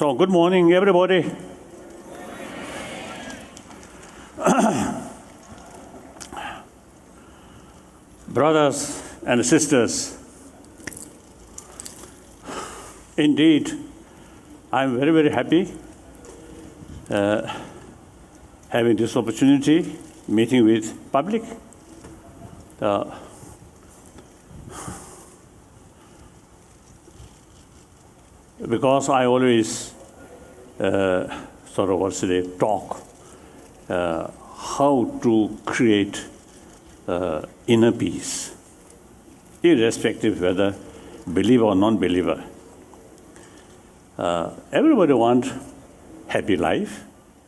So, good morning, everybody. Brothers and sisters, indeed, I'm very, very happy having this opportunity, meeting with public. Because I always talk how to create inner peace, irrespective whether believer or non-believer. Everybody wants happy life,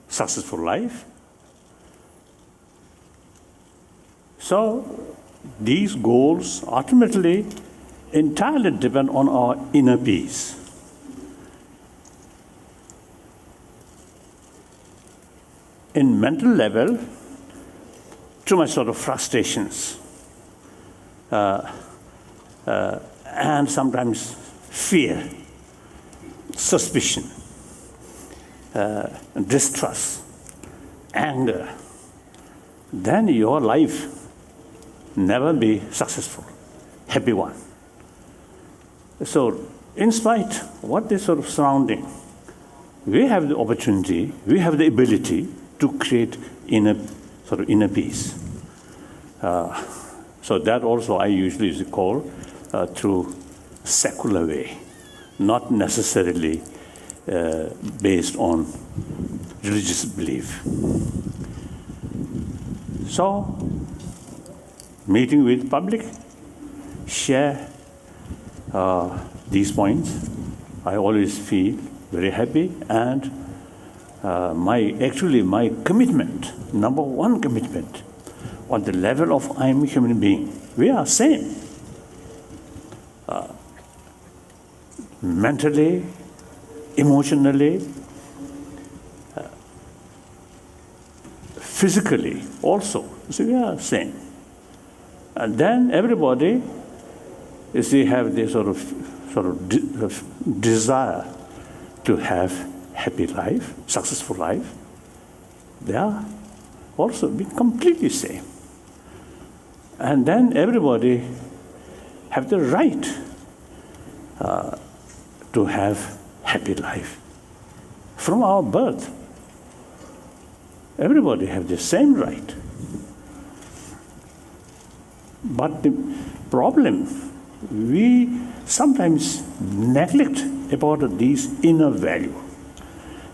successful life. So these goals ultimately entirely depend on our inner peace. In mental level, too much sort of frustrations and sometimes fear, suspicion, distrust, anger, then your life never be successful, happy one. So in spite of what is sort of surrounding, we have the opportunity, we have the ability to create inner peace. So that also I usually call through secular way, not necessarily based on religious belief. So, meeting with public, share these points. I always feel very happy, and my commitment, number one commitment, on the level of I am a human being, we are same. Mentally, emotionally, physically also. So we are same. And then everybody, you see, have this sort of desire to have happy life, successful life. They are also be completely same. And then everybody have the right to have happy life from our birth. Everybody have the same right. But the problem, we sometimes neglect about these inner value.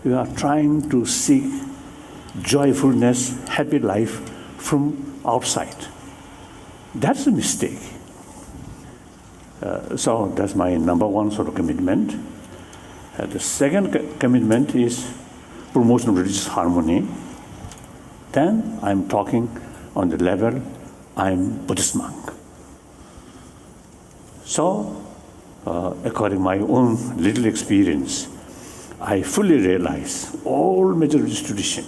We are trying to seek joyfulness, happy life from outside. That's a mistake. So that's my number one sort of commitment. The second commitment is promotion of religious harmony. Then I'm talking on the level I'm Buddhist monk. So, according to my own little experience, I fully realize all major religious traditions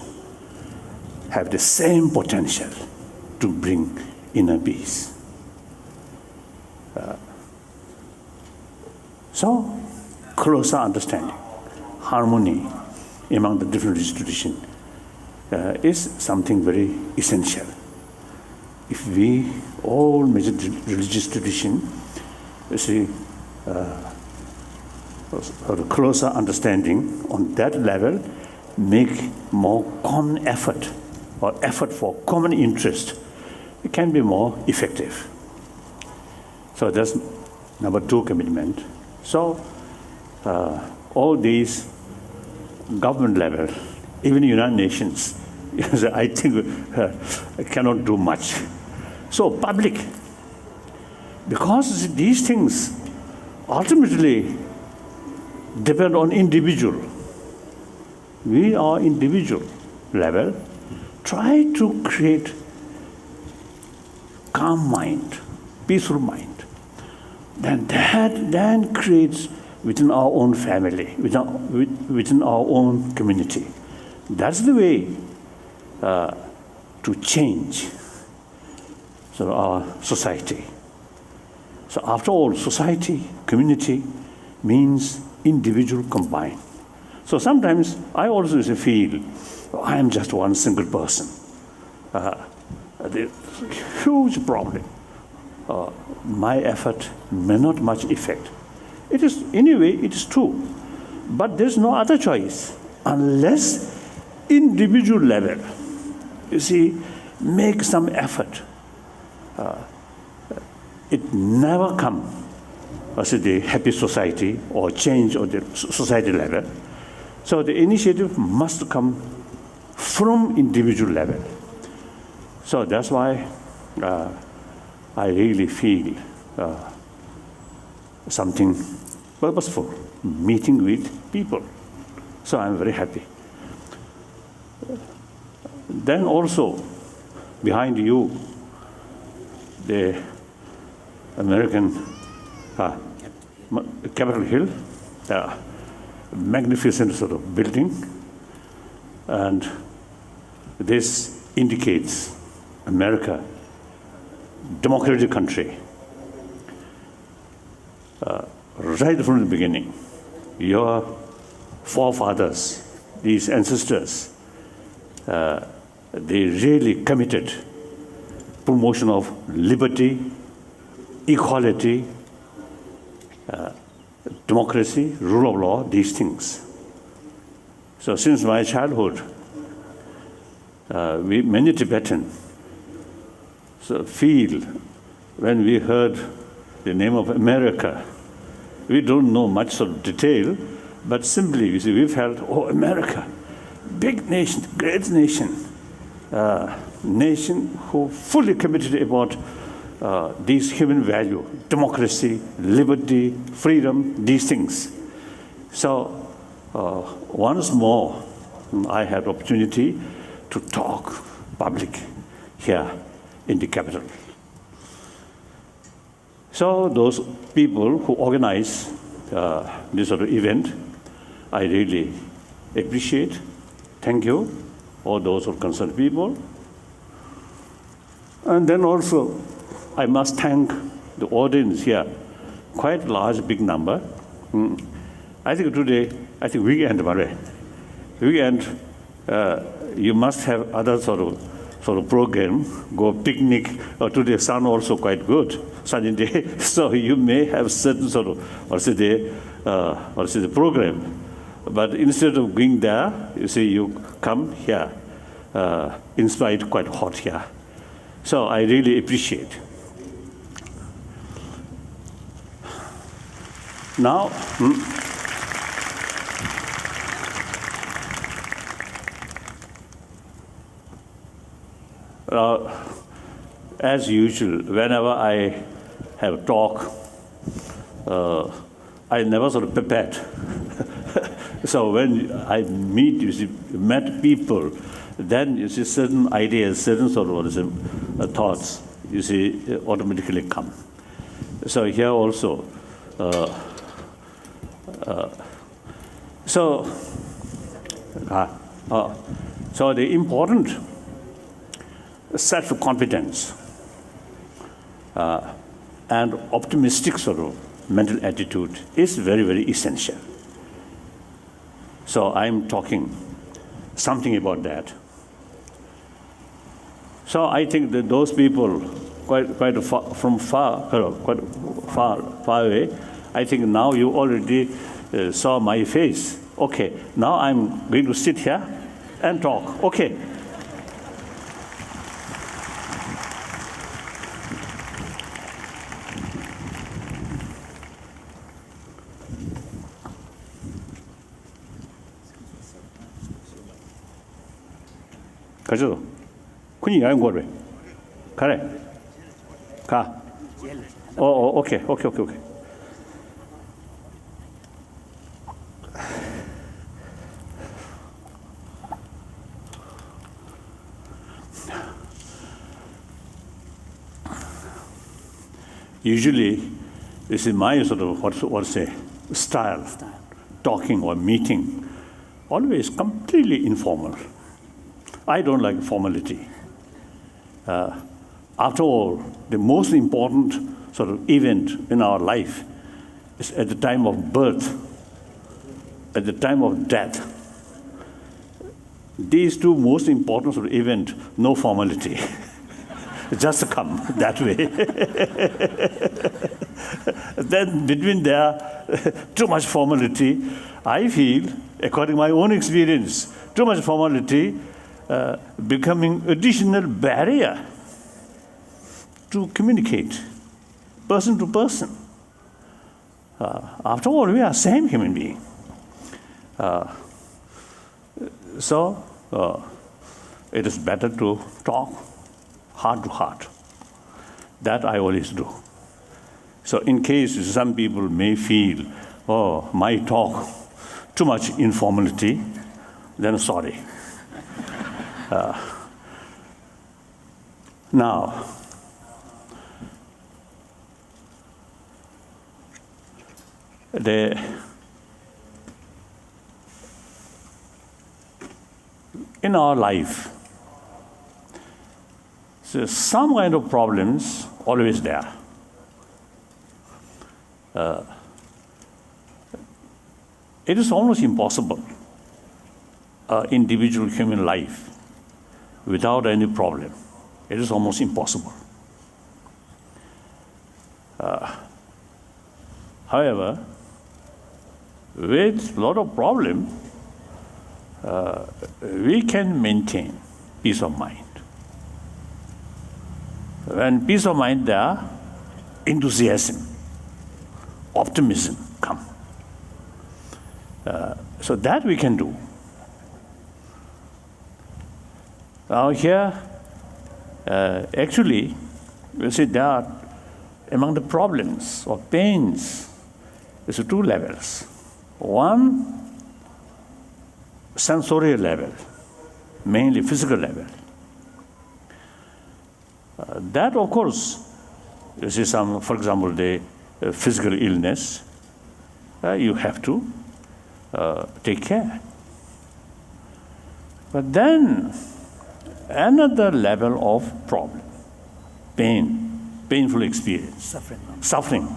have the same potential to bring inner peace. So, closer understanding, harmony among the different religious traditions is something very essential. If we, all major religious traditions, see, a closer understanding on that level, make more common effort or effort for common interest, it can be more effective. So that's number two commitment. So all these government level, even United Nations, I think cannot do much. So public, because these things ultimately depend on individual. We are individual level. Try to create calm mind, peaceful mind. Then that creates within our own family, within our own community. That's the way to change our society. So after all, society, community means individual combined. So sometimes I also feel I am just one single person. The huge problem. My effort may not much effect. It is, anyway, it is true. But there's no other choice unless individual level, you see, make some effort. It never come as the happy society or change on the society level. So the initiative must come from individual level. So that's why I really feel something purposeful, meeting with people. So I'm very happy. Then also, behind you, the American Capitol Hill, magnificent sort of building, and this indicates America, democratic country. Right from the beginning, your forefathers, these ancestors, they really committed promotion of liberty, equality, democracy, rule of law, these things. So since my childhood, many Tibetans feel when we heard the name of America, we don't know much sort of detail, but simply, you see, we felt, oh, America, big nation, great nation, nation who fully committed about these human value, democracy, liberty, freedom, these things. So once more, I had opportunity to talk public here in the capital. So those people who organize this sort of event, I really appreciate. Thank you, all those who are concerned people. And then also, I must thank the audience here, quite large, big number. I think today, weekend, you must have other sort of program, go picnic, or today sun also quite good, sunny day, so you may have certain sort of, the program. But instead of going there, you see, you come here, in spite quite hot here. So I really appreciate. Now, as usual, whenever I have talk, I never sort of prepared. So when I met people, then you see certain ideas, certain sort of thoughts, you see, automatically come. So here also, so the important self-confidence and optimistic sort of mental attitude is very, very essential. So I'm talking something about that. So I think that those people quite far away, I think now you already saw my face. Okay, now I'm going to sit here and talk. Okay. 가죠. 군이 야인 거래. 가래. 가. 오케이. Usually, this is my sort of what's a style, talking or meeting, always completely informal. I don't like formality. After all, the most important sort of event in our life is at the time of birth. at the time of death, these two most important sort of event, no formality. Just come that way. Then between there, too much formality. I feel, according to my own experience, too much formality becoming additional barrier to communicate, person to person. After all, we are same human being. So it is better to talk heart to heart. That I always do. So in case some people may feel, oh, my talk, too much informality, then sorry. Now, in our life, so some kind of problems always there. It is almost impossible, individual human life without any problem. It is almost impossible. However, with a lot of problem, we can maintain peace of mind. When peace of mind there, enthusiasm, optimism come. So that we can do. Now here, actually, you see there are, among the problems or pains, there's two levels. One, sensorial level, mainly physical level. That, of course, you see some, for example, the physical illness, you have to take care. But then, another level of problem, painful experience, suffering.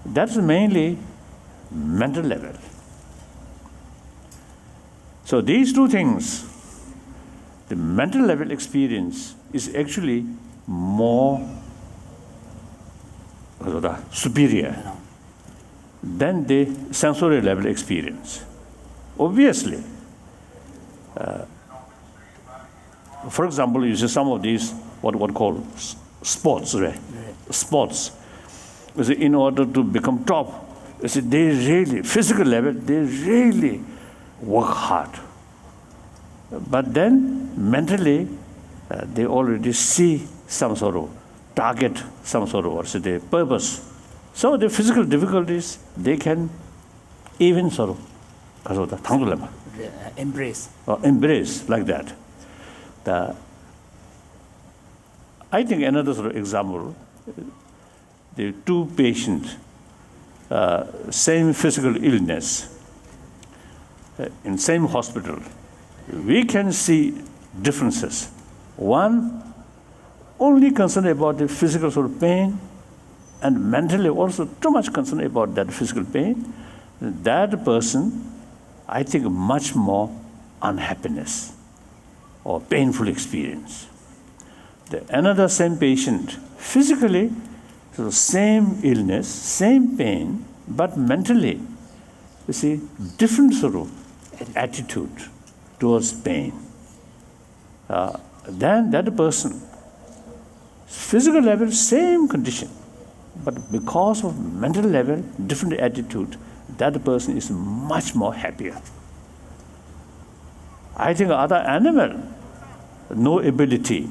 That's mainly mental level. So these two things, the mental level experience is actually more superior than the sensory level experience. Obviously, for example, you see some of these what call sports, right? Sports. You see, in order to become top, you see, they really, physical level, they really work hard. But then mentally, they already see some sort of target, some sort of what's the purpose. So the physical difficulties, they can even sort of embrace like that. I think another sort of example, the two patients, same physical illness, in same hospital, we can see differences. One, only concerned about the physical sort of pain, and mentally also too much concerned about that physical pain. That person, I think, much more unhappiness or painful experience. Another same patient, physically, so same illness, same pain, but mentally, you see, different sort of attitude towards pain. Then that person, physical level, same condition, but because of mental level, different attitude, that person is much more happier. I think other animal, no ability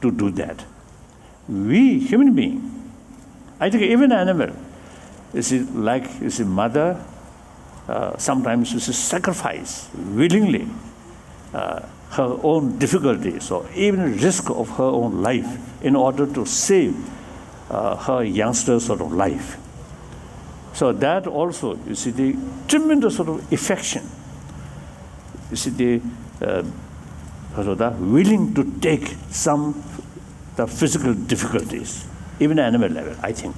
to do that. We, human being, I think even animal, is a mother, sometimes is a sacrifice willingly her own difficulties or even risk of her own life in order to save her youngster's sort of life. So that also, you see, the tremendous sort of affection. You see, the willing to take the physical difficulties, even animal level, I think.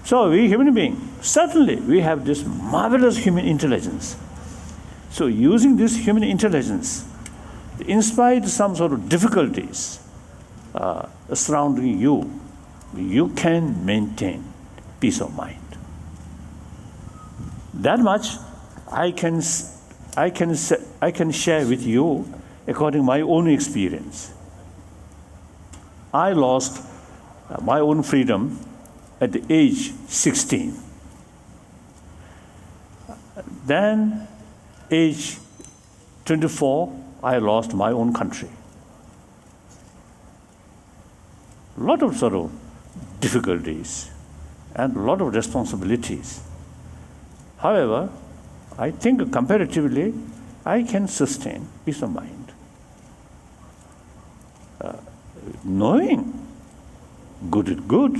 So we human beings, certainly we have this marvelous human intelligence. So using this human intelligence, in spite of some sort of difficulties surrounding you, you can maintain peace of mind. That much I can share with you according to my own experience. I lost my own freedom at the age 16. Then, age 24, I lost my own country. A lot of sort of difficulties and a lot of responsibilities. However, I think comparatively, I can sustain peace of mind. Knowing good is good,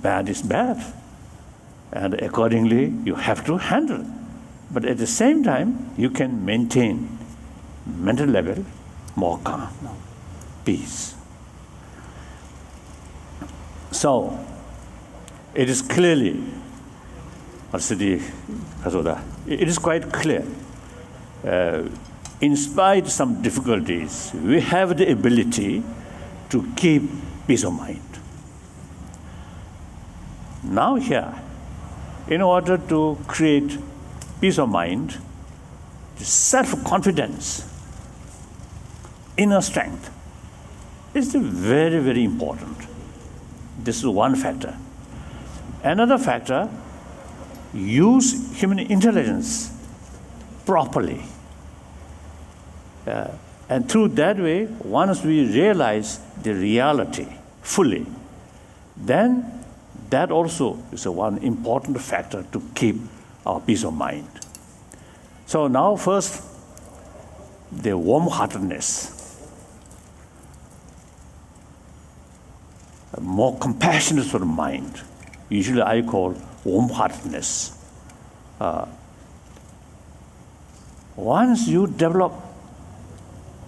bad is bad, and accordingly you have to handle. But at the same time, you can maintain mental level more calm, peace. So, it is clearly, it is quite clear. In spite of some difficulties, we have the ability to keep peace of mind. Now here, in order to create peace of mind, self-confidence, inner strength is very, very important. This is one factor. Another factor, use human intelligence properly. And through that way, once we realize the reality fully, then that also is one important factor to keep our peace of mind. So now first, the warm-heartedness, a more compassionate sort of mind. Usually I call warm-heartedness. Once you develop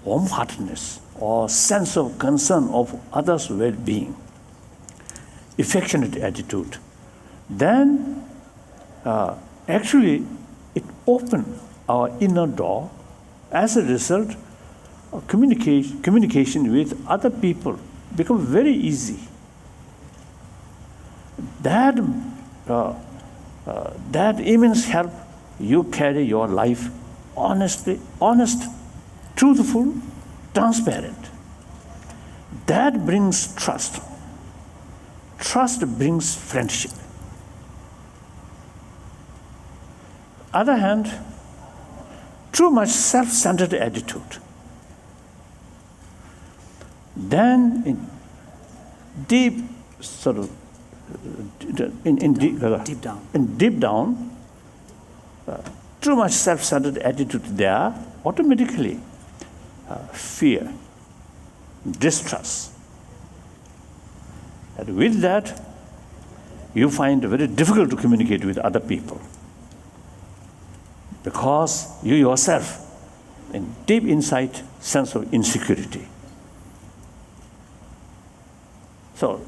warm-heartedness or sense of concern of others' well-being, affectionate attitude, then actually it opens our inner door. As a result, communication with other people becomes very easy. That immense help you carry your life honest, truthful, transparent. That brings trust. Trust brings friendship. Other hand, too much self-centered attitude. Then in deep sort of deep down, too much self-centered attitude there, automatically fear, distrust. And with that, you find it very difficult to communicate with other people because you yourself, in deep inside, sense of insecurity. So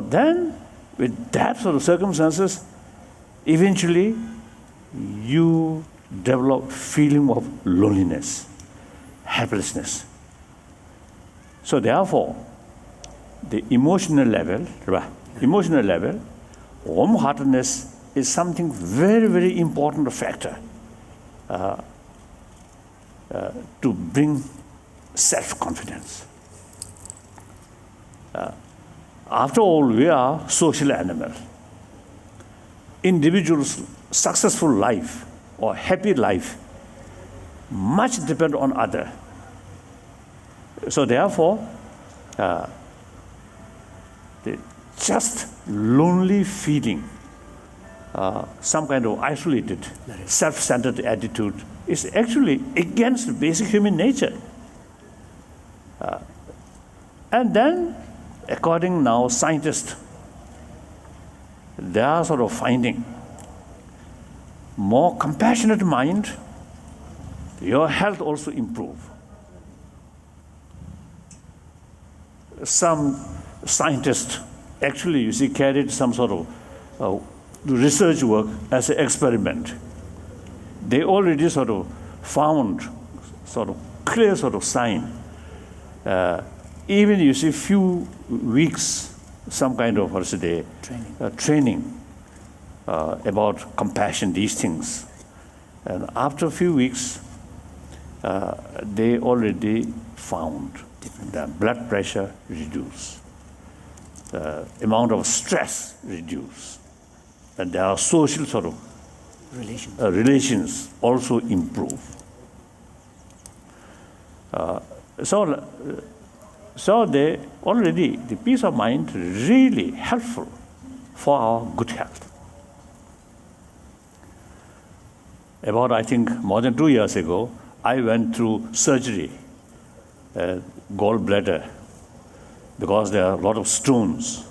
then, with that sort of circumstances, eventually you develop feeling of loneliness, helplessness. So therefore, the emotional level, warm-heartedness is something very, very important factor to bring self-confidence. After all, we are social animals. Individuals' successful life or happy life much depend on other. So therefore, the just lonely feeling, some kind of isolated, self-centered attitude is actually against basic human nature. And then, according now scientists, they are sort of finding more compassionate mind, your health also improve. Some scientists actually, you see, carried some sort of research work as an experiment. They already sort of found sort of clear sort of sign. Even you see few weeks, some kind of training about compassion, these things. And after a few weeks, they already found that blood pressure reduced, the amount of stress reduced, and there are social sort of relations also improve. So they already, the peace of mind really helpful for our good health. About, I think, more than 2 years ago, I went through surgery, gallbladder, because there are a lot of stones.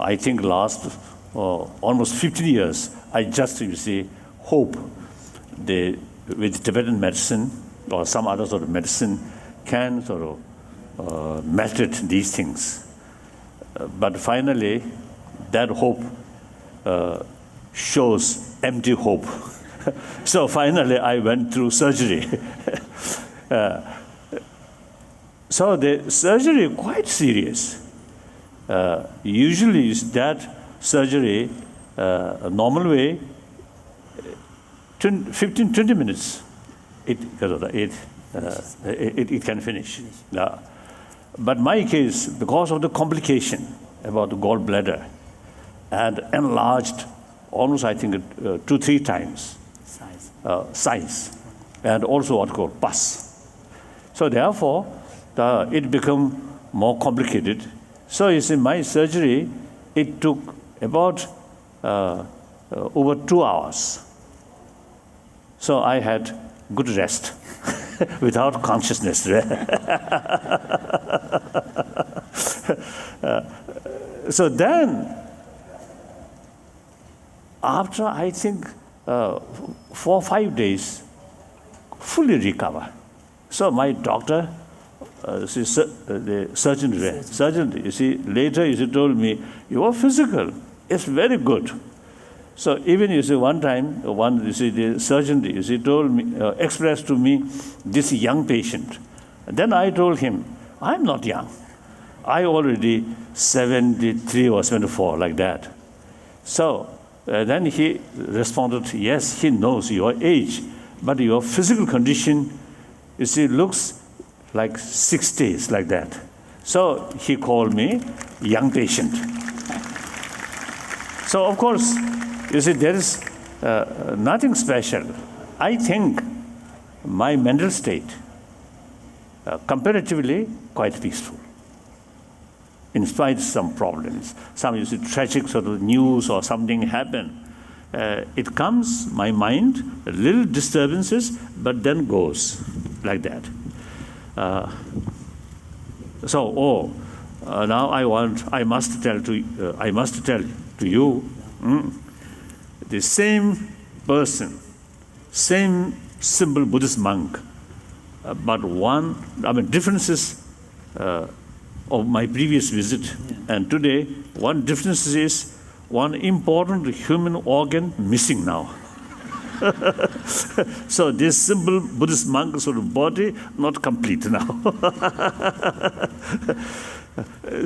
I think last almost 15 years, I just, you see, hope with Tibetan medicine or some other sort of medicine can sort of melt these things. But finally, that hope shows empty hope. So finally, I went through surgery. So the surgery is quite serious. Usually, that surgery, normal way, 15-20 minutes, it can finish. But my case, because of the complication about the gallbladder, and enlarged almost, I think, 2-3 times size, and also what called pus. So therefore, it became more complicated. So you see, my surgery, it took about over 2 hours. So I had good rest without consciousness. So then, after I think 4 or 5 days, fully recover. So my doctor, the surgeon, you see, later you see, told me, your physical is very good. So even you see, one time, the surgeon, you see, told me, expressed to me this young patient. And then I told him, I'm not young. I already 73 or 74, like that. So then he responded, yes, he knows your age, but your physical condition, you see, looks like 60s, like that. So he called me young patient. So of course, you see, there is nothing special. I think my mental state, comparatively, quite peaceful. In spite of some problems, some, you see, tragic sort of news or something happen, it comes, my mind, a little disturbances, but then goes like that. Now I must tell to you, the same person, same simple Buddhist monk, but differences of my previous visit and today, one difference is one important human organ missing now. So this simple Buddhist monk sort of body not complete now.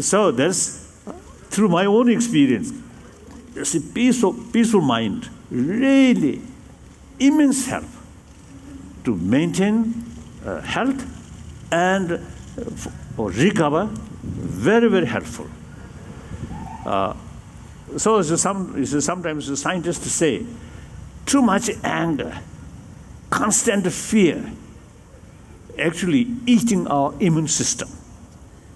So that's through my own experience. You see, peaceful mind really immense help to maintain health and recover. Very, very helpful. Sometimes the scientists say, too much anger, constant fear, actually eating our immune system.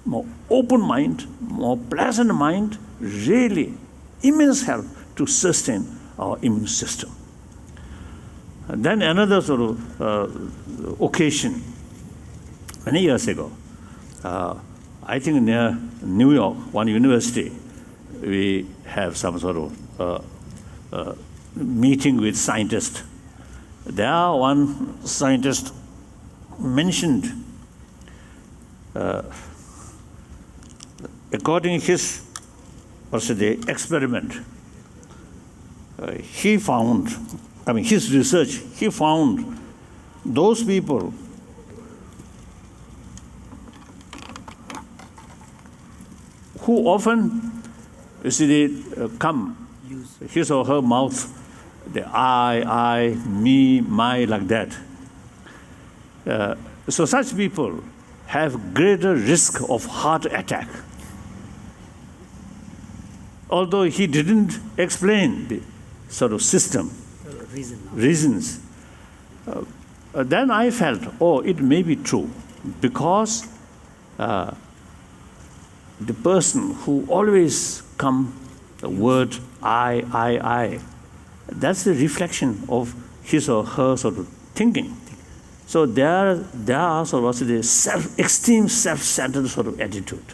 More open mind, more pleasant mind, really immense help to sustain our immune system. And then another sort of occasion, many years ago, I think near New York, one university, we have some sort of meeting with scientists. There, one scientist mentioned, according to his what's the experiment. He found, his research, he found those people who often, they come, his or her mouth, the I, me, my, like that. So such people have greater risk of heart attack. Although he didn't explain the sort of system, reasons. Then I felt, it may be true, because the person who always come the word I, that's the reflection of his or her sort of thinking. So there are sort of the extreme self-centered sort of attitude.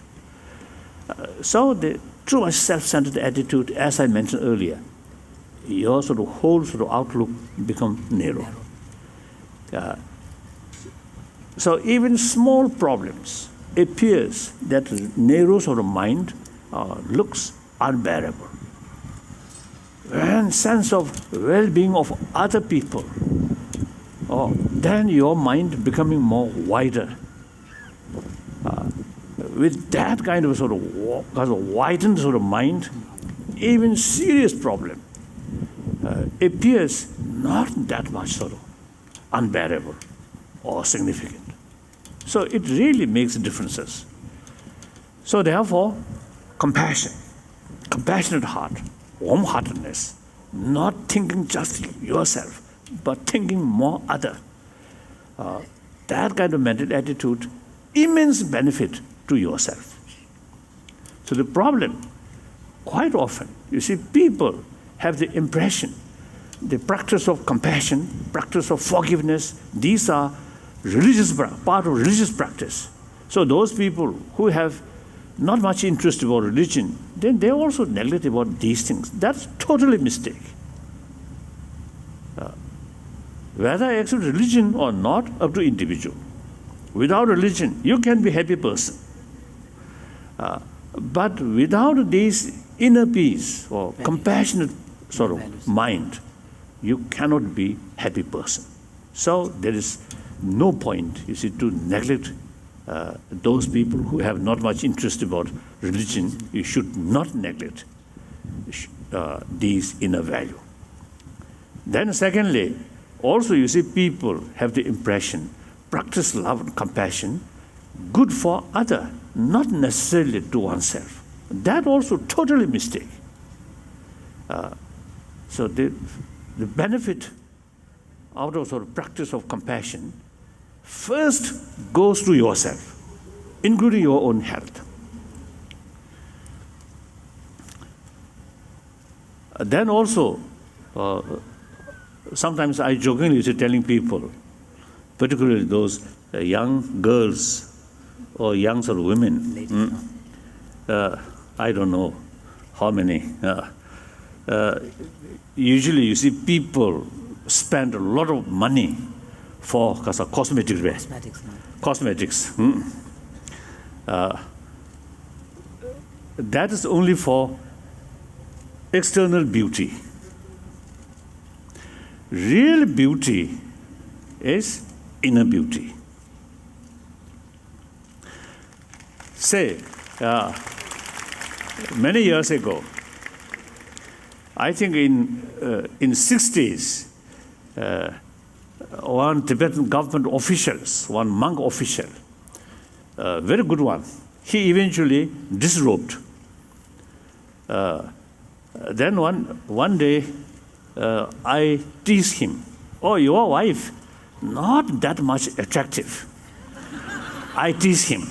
So the too much self-centered attitude, as I mentioned earlier, your sort of whole sort of outlook become narrow. So even small problems appears that narrow sort of mind looks unbearable. And sense of well-being of other people, then your mind becoming more wider. With that kind of sort of widened sort of mind, even serious problem appears not that much sort of unbearable or significant. So it really makes differences. So therefore, compassion, compassionate heart, warm-heartedness, not thinking just yourself, but thinking more other. That kind of mental attitude, immense benefit to yourself. So the problem, quite often, people have the impression, the practice of compassion, practice of forgiveness, these are part of religious practice. So those people who have not much interest about religion, then they also neglect about these things. That's totally mistake. Whether I accept religion or not, up to individual. Without religion, you can be a happy person. But without this inner peace or compassionate sort of mind, you cannot be a happy person. So there is no point, to neglect those people who have not much interest about religion. You should not neglect these inner value. Then secondly, also people have the impression, practice love and compassion, good for other, not necessarily to oneself. That also totally mistake. So the benefit out of sort of practice of compassion first goes to yourself, including your own health. Then also, sometimes I jokingly telling people, particularly those young girls or young sort of women, I don't know how many. Usually people spend a lot of money for cosmetics. Cosmetics. That is only for external beauty. Real beauty is inner beauty. Say, many years ago, I think in 60s, one Tibetan government officials, one monk official, very good one, he eventually disrobed. Then one day, I teased him, your wife, not that much attractive. I teased him.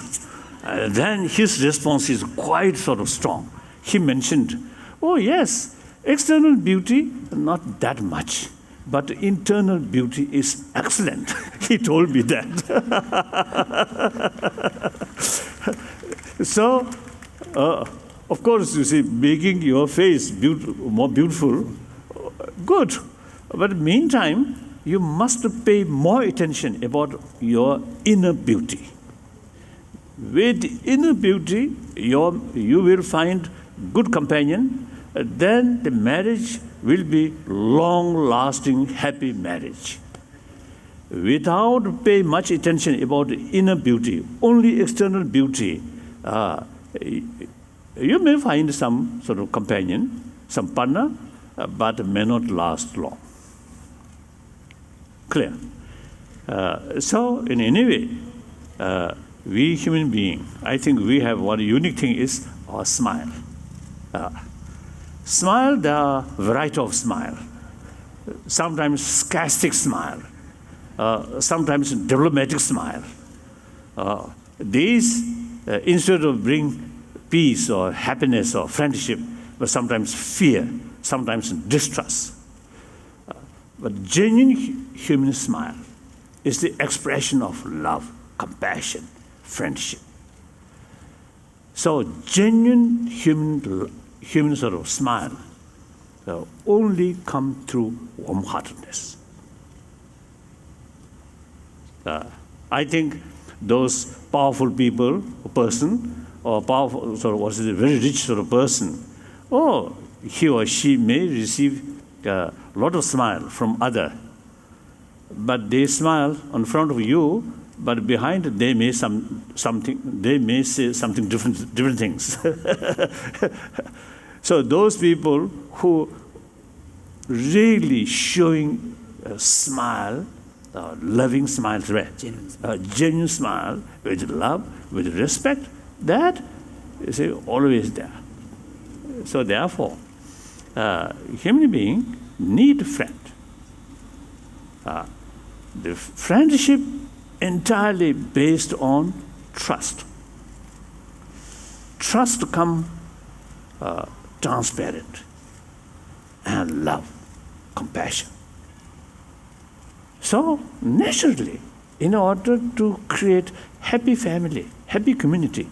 Then his response is quite sort of strong. He mentioned, yes, external beauty, not that much, but internal beauty is excellent. He told me that. So, of course, making your face more beautiful, good. But meantime, you must pay more attention about your inner beauty. With inner beauty, you will find good companion, then the marriage will be long-lasting, happy marriage. Without paying much attention about inner beauty, only external beauty, you may find some sort of companion, some partner, but may not last long. Clear? So in any way, we human beings, I think we have one unique thing is our smile. Smile, there are variety of smile. Sometimes sarcastic smile, sometimes diplomatic smile. These, instead of bring peace or happiness or friendship, but sometimes fear, sometimes distrust. But genuine human smile is the expression of love, compassion, friendship. So genuine human sort of smile only come through warm-heartedness. I think those powerful people, person, or powerful sort of what is a very rich sort of person, he or she may receive a lot of smile from other, but they smile in front of you, but behind they may they may say something different things. So those people who really showing a smile, loving smile, genuine smile with love, with respect, that is always there. So therefore, human being need a friend. The friendship entirely based on trust. Trust come transparent, and love, compassion. So naturally, in order to create happy family, happy community,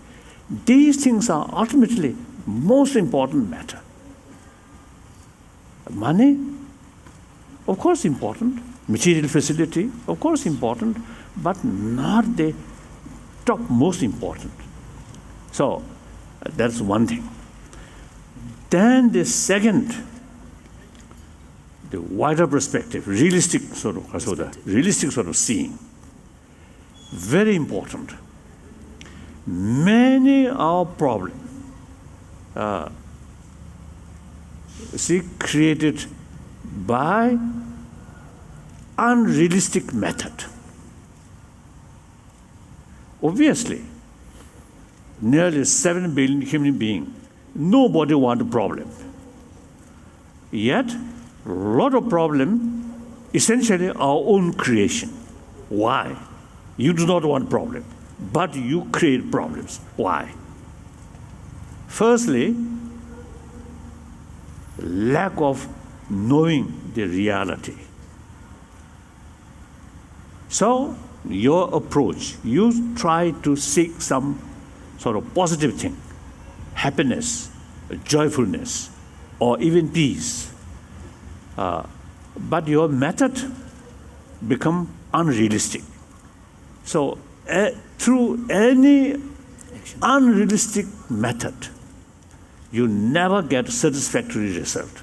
these things are ultimately most important matter. Money, of course important. Material facility, of course important, but not the top most important. So that's one thing. Then the second, the wider perspective, realistic sort of seeing. Very important. Many are problems created by unrealistic method. Obviously, nearly 7 billion human beings, nobody wants a problem. Yet, a lot of problem, essentially our own creation. Why? You do not want problem, but you create problems. Why? Firstly, lack of knowing the reality. So, your approach, you try to seek some sort of positive thing, happiness, joyfulness, or even peace. But your method become unrealistic. So, through any unrealistic method, you never get satisfactory result.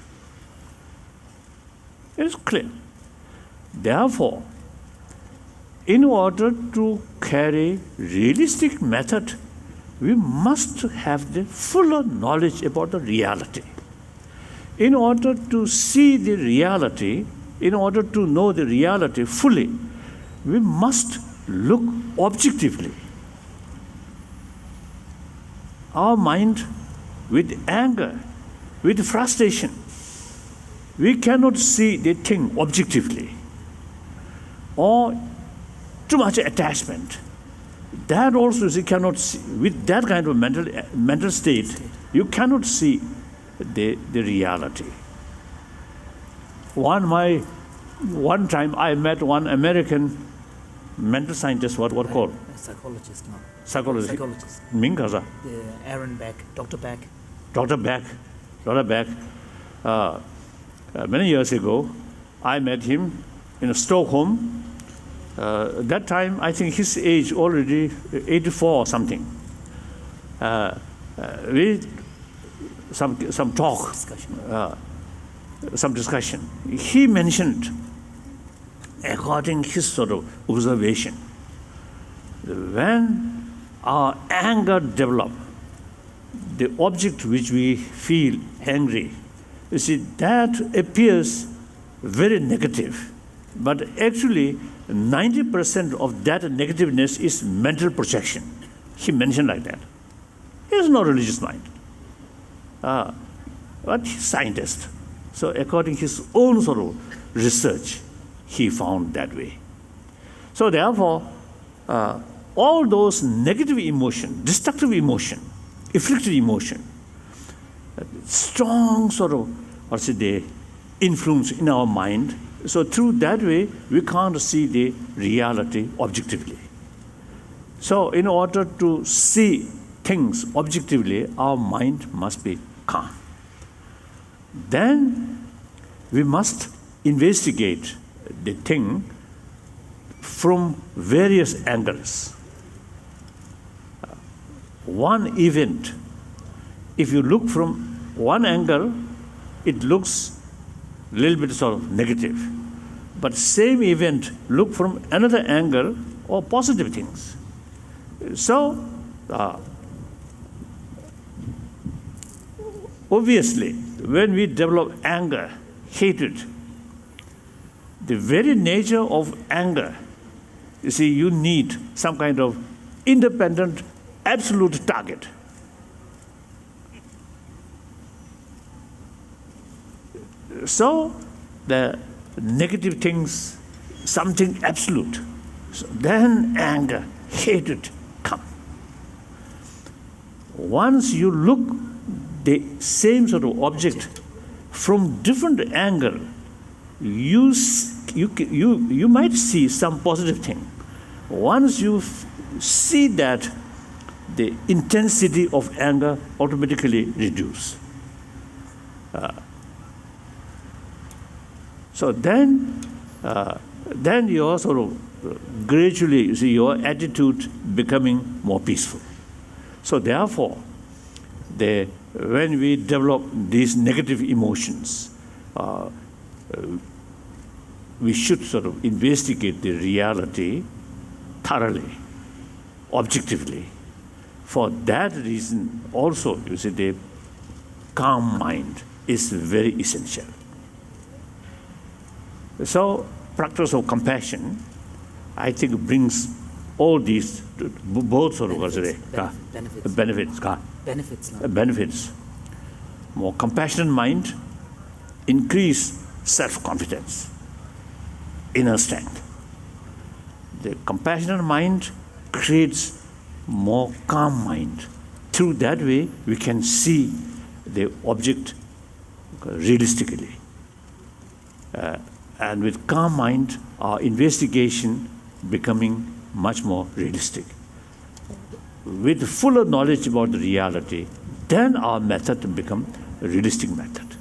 It's clear. Therefore, in order to carry realistic method, we must have the fuller knowledge about the reality. In order to see the reality, in order to know the reality fully, we must look objectively. Our mind with anger, with frustration, we cannot see the thing objectively. Or too much attachment. That also you cannot see. With that kind of mental state, you cannot see the reality. One time I met one American mental scientist, what called? Psychologist, no. Psychologist. Mingaza. Aaron Beck, Dr. Beck. Dr. Beck. Many years ago, I met him in Stockholm. That time, I think his age already 84 or something. We some talk, Discussion. some discussion. He mentioned, according to his sort of observation, when our anger develops, the object which we feel angry, you see, that appears very negative. But actually, 90% of that negativeness is mental projection. He mentioned like that. He has no religious mind. But he's a scientist. So according to his own sort of research, he found that way. So therefore, all those negative emotion, destructive emotion, afflicted emotion, strong sort of, the influence in our mind. So through that way, we can't see the reality objectively. So in order to see things objectively, our mind must be calm. Then we must investigate the thing from various angles. One event, if you look from one angle, it looks a little bit sort of negative. But same event, look from another angle, or positive things. So, obviously, when we develop anger, hatred, the very nature of anger, you see, you need some kind of independent, absolute target. So, the negative things, something absolute. So then anger, hatred come. Once you look the same sort of object from different angle, you might see some positive thing. Once you see that, the intensity of anger automatically reduces. So then you sort of gradually, you see, your attitude becoming more peaceful. So therefore, when we develop these negative emotions, we should sort of investigate the reality thoroughly, objectively. For that reason also, you see, the calm mind is very essential. So, practice of compassion, I think, brings all these, both sort of benefits. More compassionate mind, increase self-confidence, inner strength. The compassionate mind creates more calm mind. Through that way, we can see the object realistically. And with calm mind, our investigation becoming much more realistic. With fuller knowledge about the reality, then our method become a realistic method.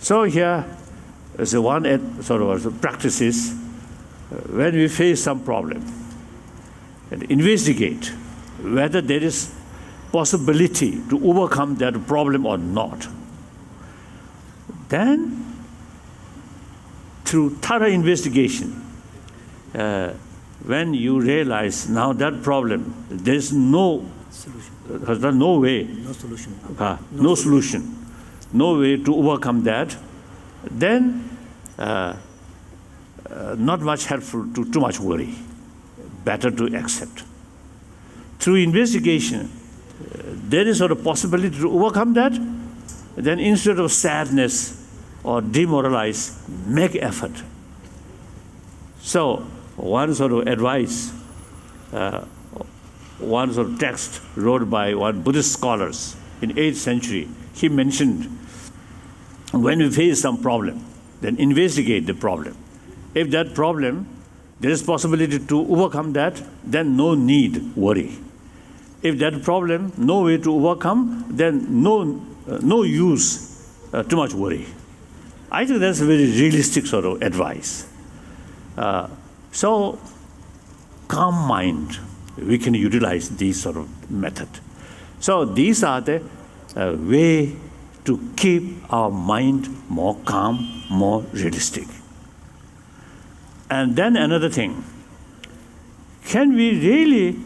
So here is one sort of practices when we face some problem, and investigate whether there is possibility to overcome that problem or not. Then, through thorough investigation, when you realize now that problem, there's no solution, no way, no solution, no way to overcome that, then not much helpful to too much worry. Better to accept. Through investigation, there is sort of possibility to overcome that. Then instead of sadness or demoralize, make effort. So one sort of advice, one sort of text wrote by one Buddhist scholars in 8th century, he mentioned, when we face some problem, then investigate the problem. If that problem, there is possibility to overcome that, then no need worry. If that problem, no way to overcome, then no use too much worry. I think that's a very realistic sort of advice. So, calm mind, we can utilize these sort of method. So these are the a way to keep our mind more calm, more realistic. And then another thing, can we really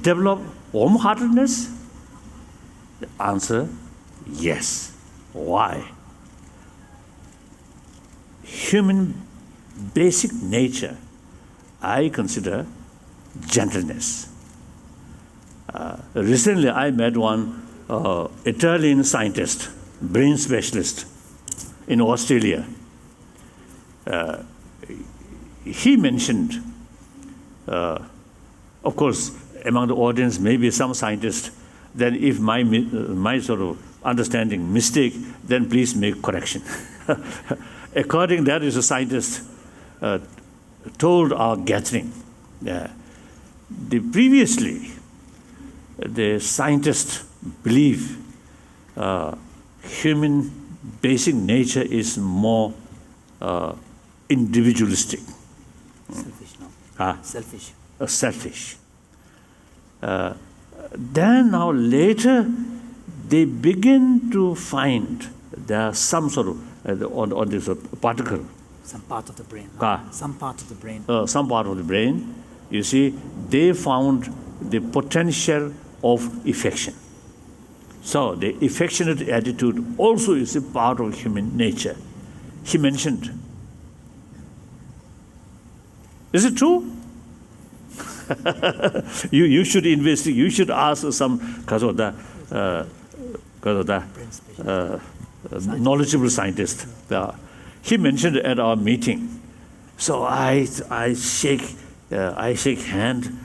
develop warm-heartedness? The answer, yes. Why? Human basic nature, I consider gentleness. Recently, I met one Italian scientist, brain specialist in Australia. He mentioned, of course, among the audience, maybe some scientists, then if my sort of understanding mistake, then please make correction. According that is a scientist told our gathering, previously the scientists believe human basic nature is more individualistic. Selfish, no? Selfish. Selfish. Then now later they begin to find there are some sort of on this particle. Some part of the brain. Some part of the brain. Some part of the brain. You see, they found the potential of affection. So the affectionate attitude also is a part of human nature. He mentioned. Is it true? you should investigate. You should ask some knowledgeable scientist. He mentioned it at our meeting. So I shake hand.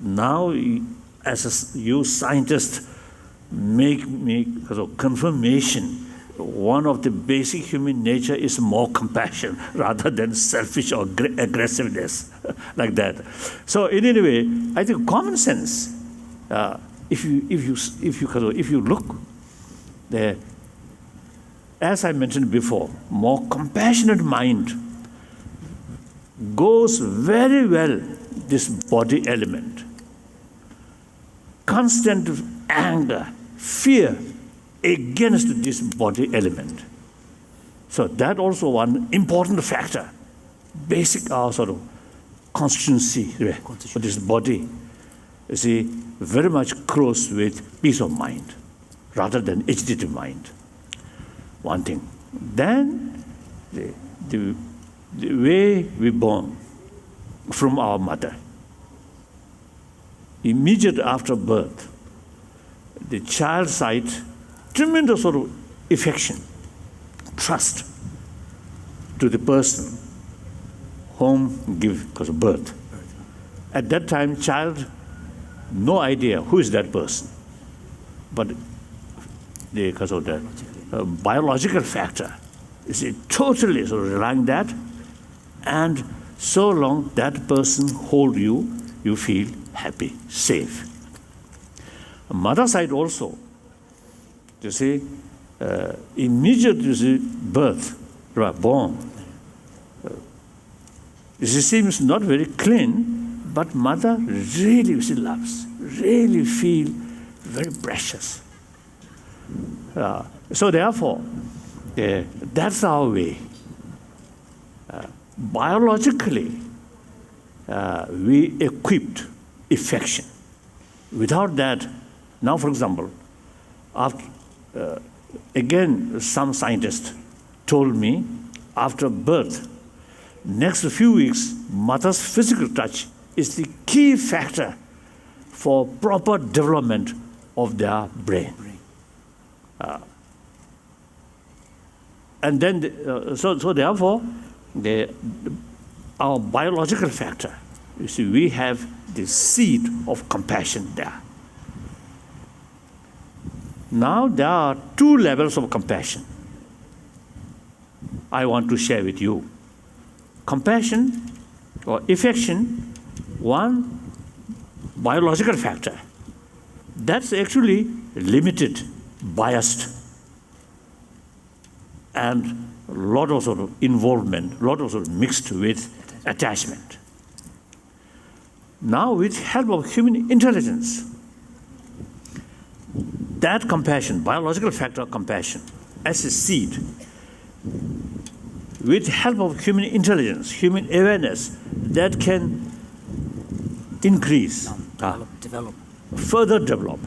Now, as you scientists make me confirmation. One of the basic human nature is more compassion rather than selfish or aggressiveness, like that. So in any way, I think common sense. If you look there, as I mentioned before, more compassionate mind goes very well this body element. Constant anger, fear against this body element. So that also one important factor, basic sort of constituency for this body. You see, very much close with peace of mind rather than agitated mind. One thing. Then the way we born from our mother. Immediately after birth, the child side tremendous sort of affection, trust to the person whom give because of birth. At that time, child, no idea who is that person, but because of the biological factor, is it totally sort of relying on that, and so long that person hold you, you feel happy, safe. Mother side also. You see, immediately birth, born. It seems not very clean, but mother really she loves, really feel very precious. So therefore, that's our way. Biologically, we equipped affection. Without that, now for example, after again, some scientist told me after birth, next few weeks, mother's physical touch is the key factor for proper development of their brain. And then, so therefore, our biological factor, you see, we have the seed of compassion there. Now there are two levels of compassion I want to share with you. Compassion or affection, one biological factor. That's actually limited, biased, and a lot of sort of involvement, a lot of sort of mixed with attachment. Now with help of human intelligence, that compassion, biological factor of compassion, as a seed, with help of human intelligence, human awareness, that can increase, develop. further develop.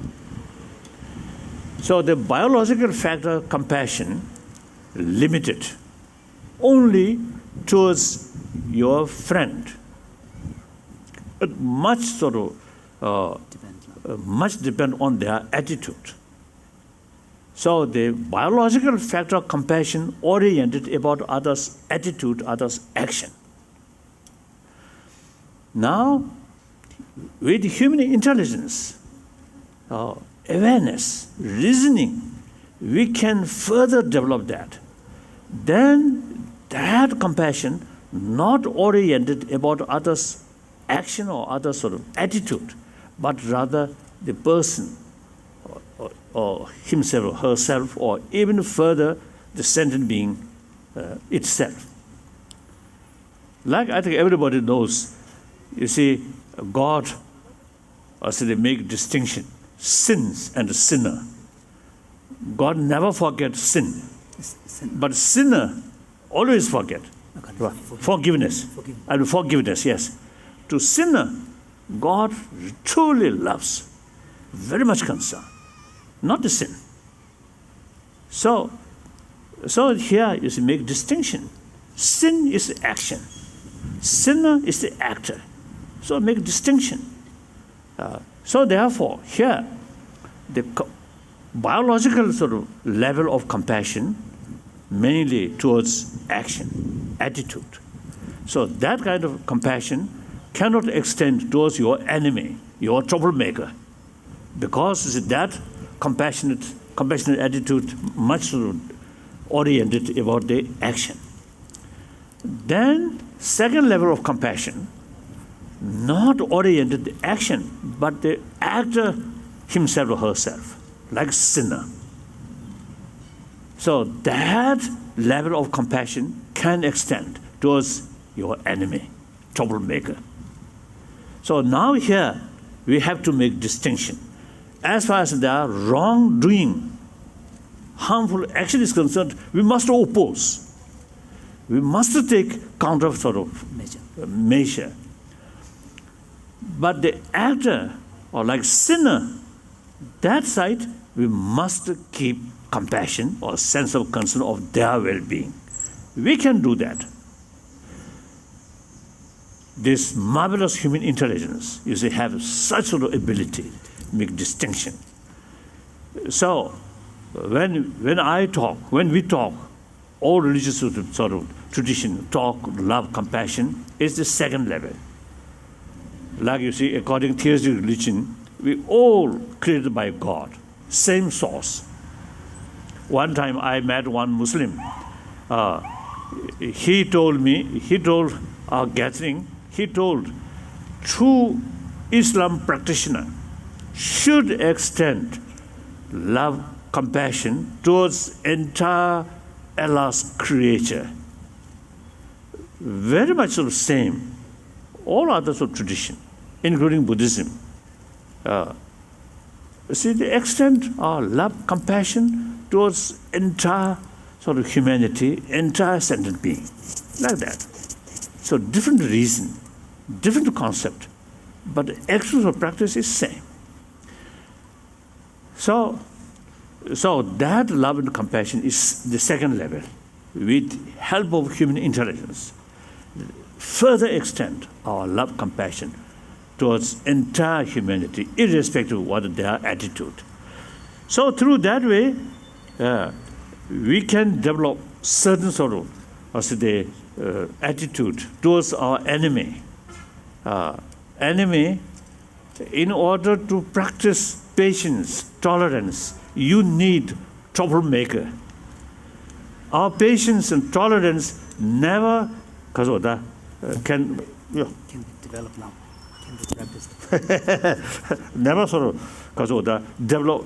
So the biological factor of compassion limited only towards your friend. It much sort of much depend on their attitude. So the biological factor of compassion oriented about others' attitude, others' action. Now, with human intelligence, awareness, reasoning, we can further develop that. Then that compassion not oriented about others' action or other sort of attitude, but rather the person or himself or herself, or even further the sentient being itself. Like I think everybody knows, you see, God, also they make distinction, sins and sinner. God never forgets sin, but sinner always forget. Forgiveness. And forgiveness, yes. To sinner, God truly loves, very much concerned, not the sin. So here you see, make distinction. Sin is the action. Sinner is the actor. So make distinction. So therefore, here, the biological sort of level of compassion mainly towards action, attitude. So that kind of compassion cannot extend towards your enemy, your troublemaker, because that compassionate attitude much sort of oriented about the action. Then second level of compassion, not oriented the action, but the actor himself or herself, like sinner. So that level of compassion can extend towards your enemy, troublemaker. So now here we have to make distinction. As far as the wrongdoing, harmful action is concerned, we must oppose. We must take counter sort of measure. But the actor, or like sinner, that side, we must keep compassion or sense of concern of their well-being. We can do that. This marvelous human intelligence, you see, have such sort of ability to make distinction. So when we talk, all religious sort of tradition, talk, love, compassion, is the second level. Like you see, according to theistic religion, we all created by God, same source. One time I met one Muslim. He told our gathering, he told true Islam practitioner should extend love, compassion towards entire Allah's creature. Very much sort of same. All other sort of tradition, including Buddhism. See, they extend our love, compassion towards entire sort of humanity, entire sentient being, like that. So different reason, different concept, but the actual practice is same. So that love and compassion is the second level, with help of human intelligence. Further extend our love, compassion towards entire humanity, irrespective of what their attitude. So through that way, we can develop certain sort of attitude towards our enemy. Enemy, in order to practice patience, tolerance, you need troublemaker. Our patience and tolerance never can develop now, can be practiced. Never sort of develop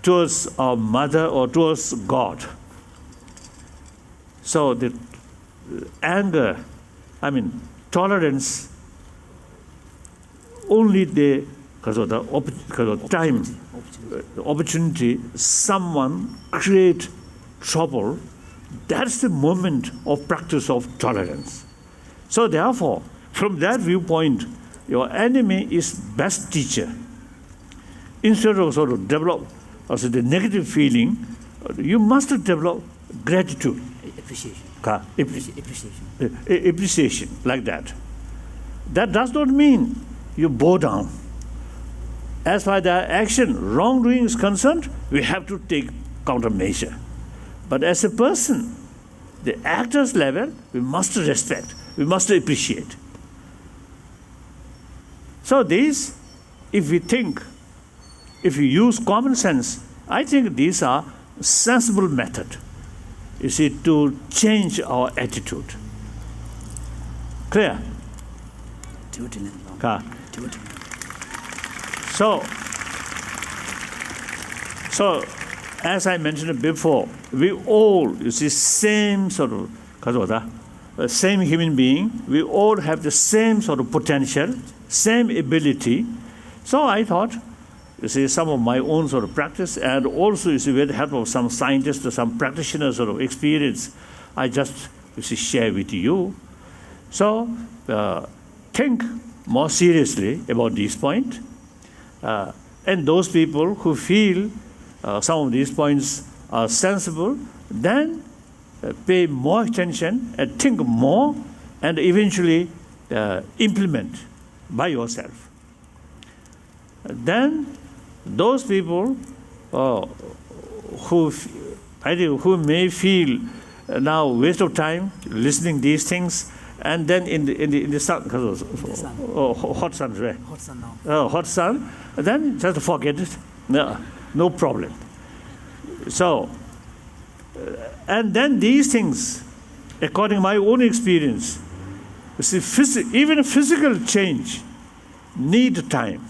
towards our mother or towards God. So the tolerance, only the because of the time, the opportunity, someone create trouble, that's the moment of practice of tolerance. So therefore, from that viewpoint, your enemy is best teacher. Instead of sort of develop also the negative feeling, you must develop gratitude. Appreciation. Appreciation. Appreciation, like that. That does not mean you bow down. As far as the action, wrongdoing is concerned, we have to take countermeasure. But as a person, the actor's level, we must respect, we must appreciate. So these, if we use common sense, I think these are sensible method, you see, to change our attitude. Clear? So, as I mentioned before, we all, you see, same sort of, same human being, we all have the same sort of potential, same ability. So I thought, you see, some of my own sort of practice, and also, you see, with the help of some scientists or some practitioners sort of experience, I just, you see, share with you. So, think more seriously about this point. And those people who feel some of these points are sensible, then pay more attention and think more and eventually implement by yourself. Then those people who may feel now waste of time listening these things, and then in the sun, hot sun, right? Hot sun now. Hot sun, then just forget it. No problem. So, and then these things, according to my own experience, you see, even physical change need time.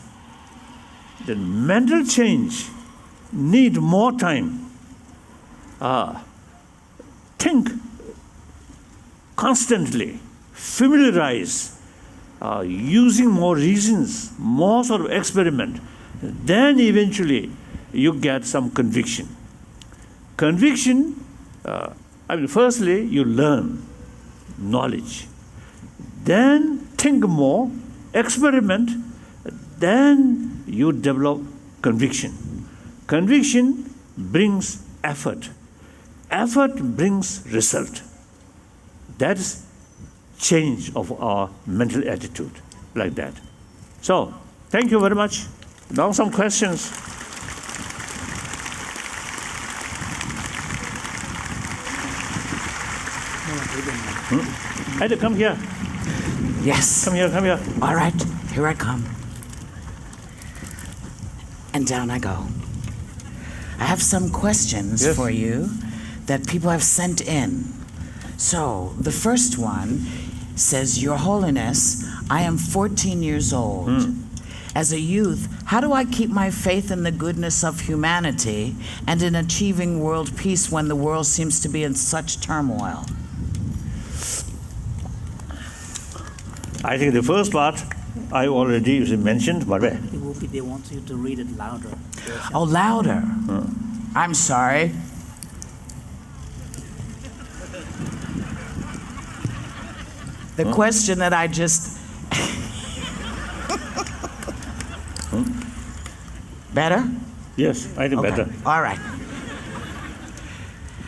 The mental change need more time. Think constantly, familiarize, using more reasons, more sort of experiment. Then eventually you get some conviction. Conviction, firstly you learn knowledge. Then think more, experiment, then you develop conviction. Conviction brings effort. Effort brings result. That is change of our mental attitude, like that. So, thank you very much. Now some questions. Ida, come here. Yes. Come here. All right, here I come. And down I go. I have some questions for you that people have sent in. So, the first one says, Your Holiness, I am 14 years old. As a youth, how do I keep my faith in the goodness of humanity and in achieving world peace when the world seems to be in such turmoil? I think the first part I already mentioned, but where? They want you to read it louder. Oh, louder. I'm sorry. The question that I just... Better? Yes, I think better. All right.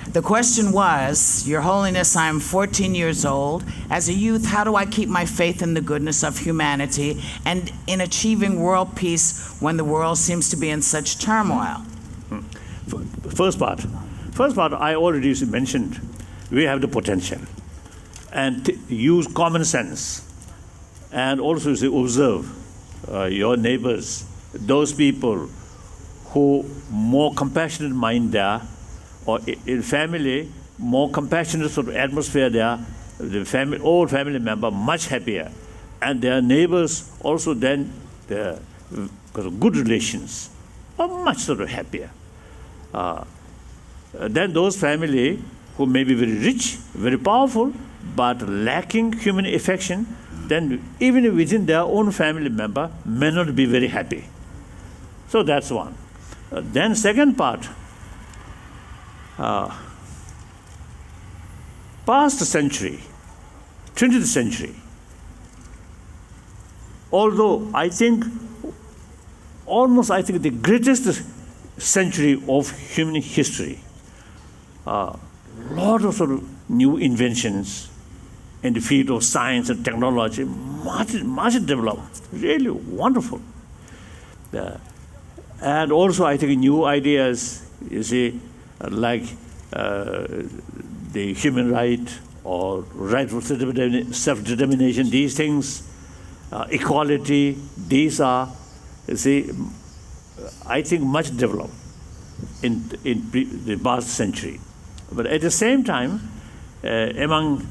The question was, Your Holiness, I am 14 years old. As a youth, how do I keep my faith in the goodness of humanity and in achieving world peace when the world seems to be in such turmoil? First part I already mentioned. We have the potential. And use common sense. And also observe your neighbors, those people who more compassionate mind there, or in family, more compassionate sort of atmosphere there, the family, all family member much happier, and their neighbors also then, because of good relations, are much sort of happier. Then those family who may be very rich, very powerful, but lacking human affection, then even within their own family member may not be very happy. So that's one. Then second part, past century, 20th century, although I think the greatest century of human history, lot of sort of new inventions in the field of science and technology, much developed, really wonderful. And also I think new ideas, you see, like the human right or right for self-determination, these things, equality, these are, you see, I think much developed in the past century. But at the same time, among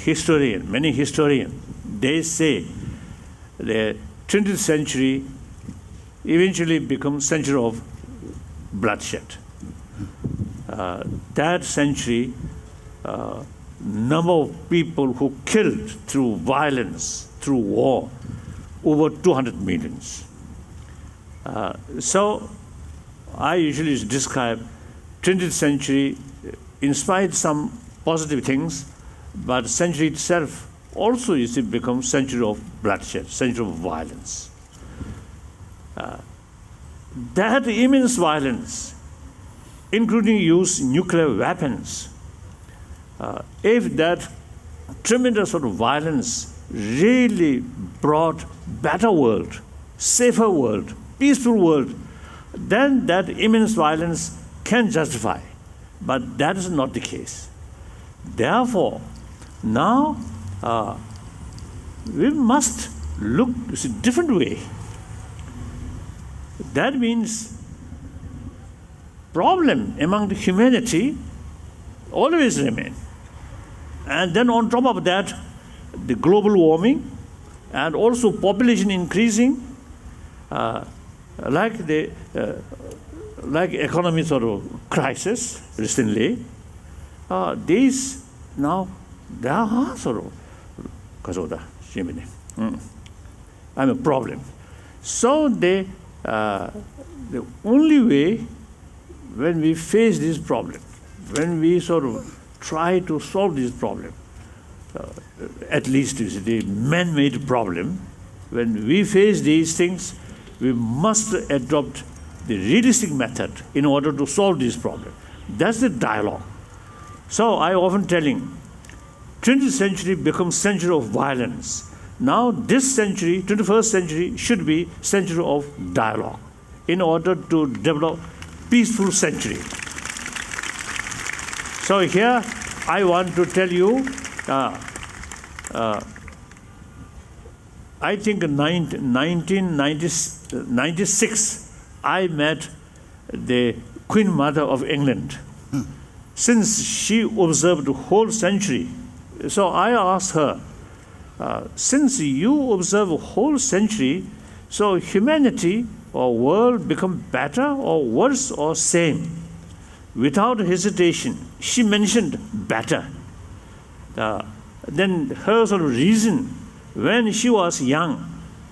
many historians, they say the 20th century eventually becomes century of bloodshed. That century, number of people who killed through violence, through war, over 200 millions. So I usually describe 20th century, in spite of some positive things, but century itself also becomes century of bloodshed, century of violence. That immense violence, including use nuclear weapons, if that tremendous sort of violence really brought better world, safer world, peaceful world, then that immense violence can justify. But that is not the case. Therefore, now we must look a different way. That means problem among the humanity always remain. And then on top of that, the global warming and also population increasing, like economic sort of crisis recently, these now there are sort of I'm a problem. So the only way when we face this problem, when we sort of try to solve this problem, at least is the man-made problem, when we face these things, we must adopt the realistic method in order to solve this problem. That's the dialogue. So I often telling, 20th century becomes century of violence. Now this century, 21st century, should be century of dialogue in order to develop peaceful century. So here I want to tell you, I think in 1996, I met the Queen Mother of England. Since she observed the whole century, so I asked her, since you observe a whole century, so humanity or world become better or worse or same? Without hesitation, she mentioned better. Then her sort of reason, when she was young,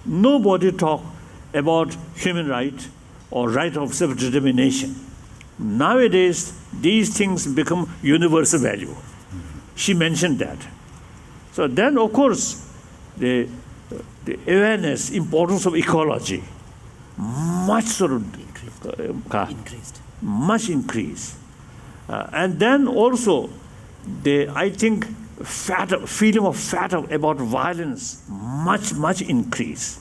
nobody talked about human right or right of self-determination. Nowadays, these things become universal value. She mentioned that. So then, of course, the awareness, importance of ecology, much sort of much increased. And then also, I think, feeling of fathom about violence, much increased.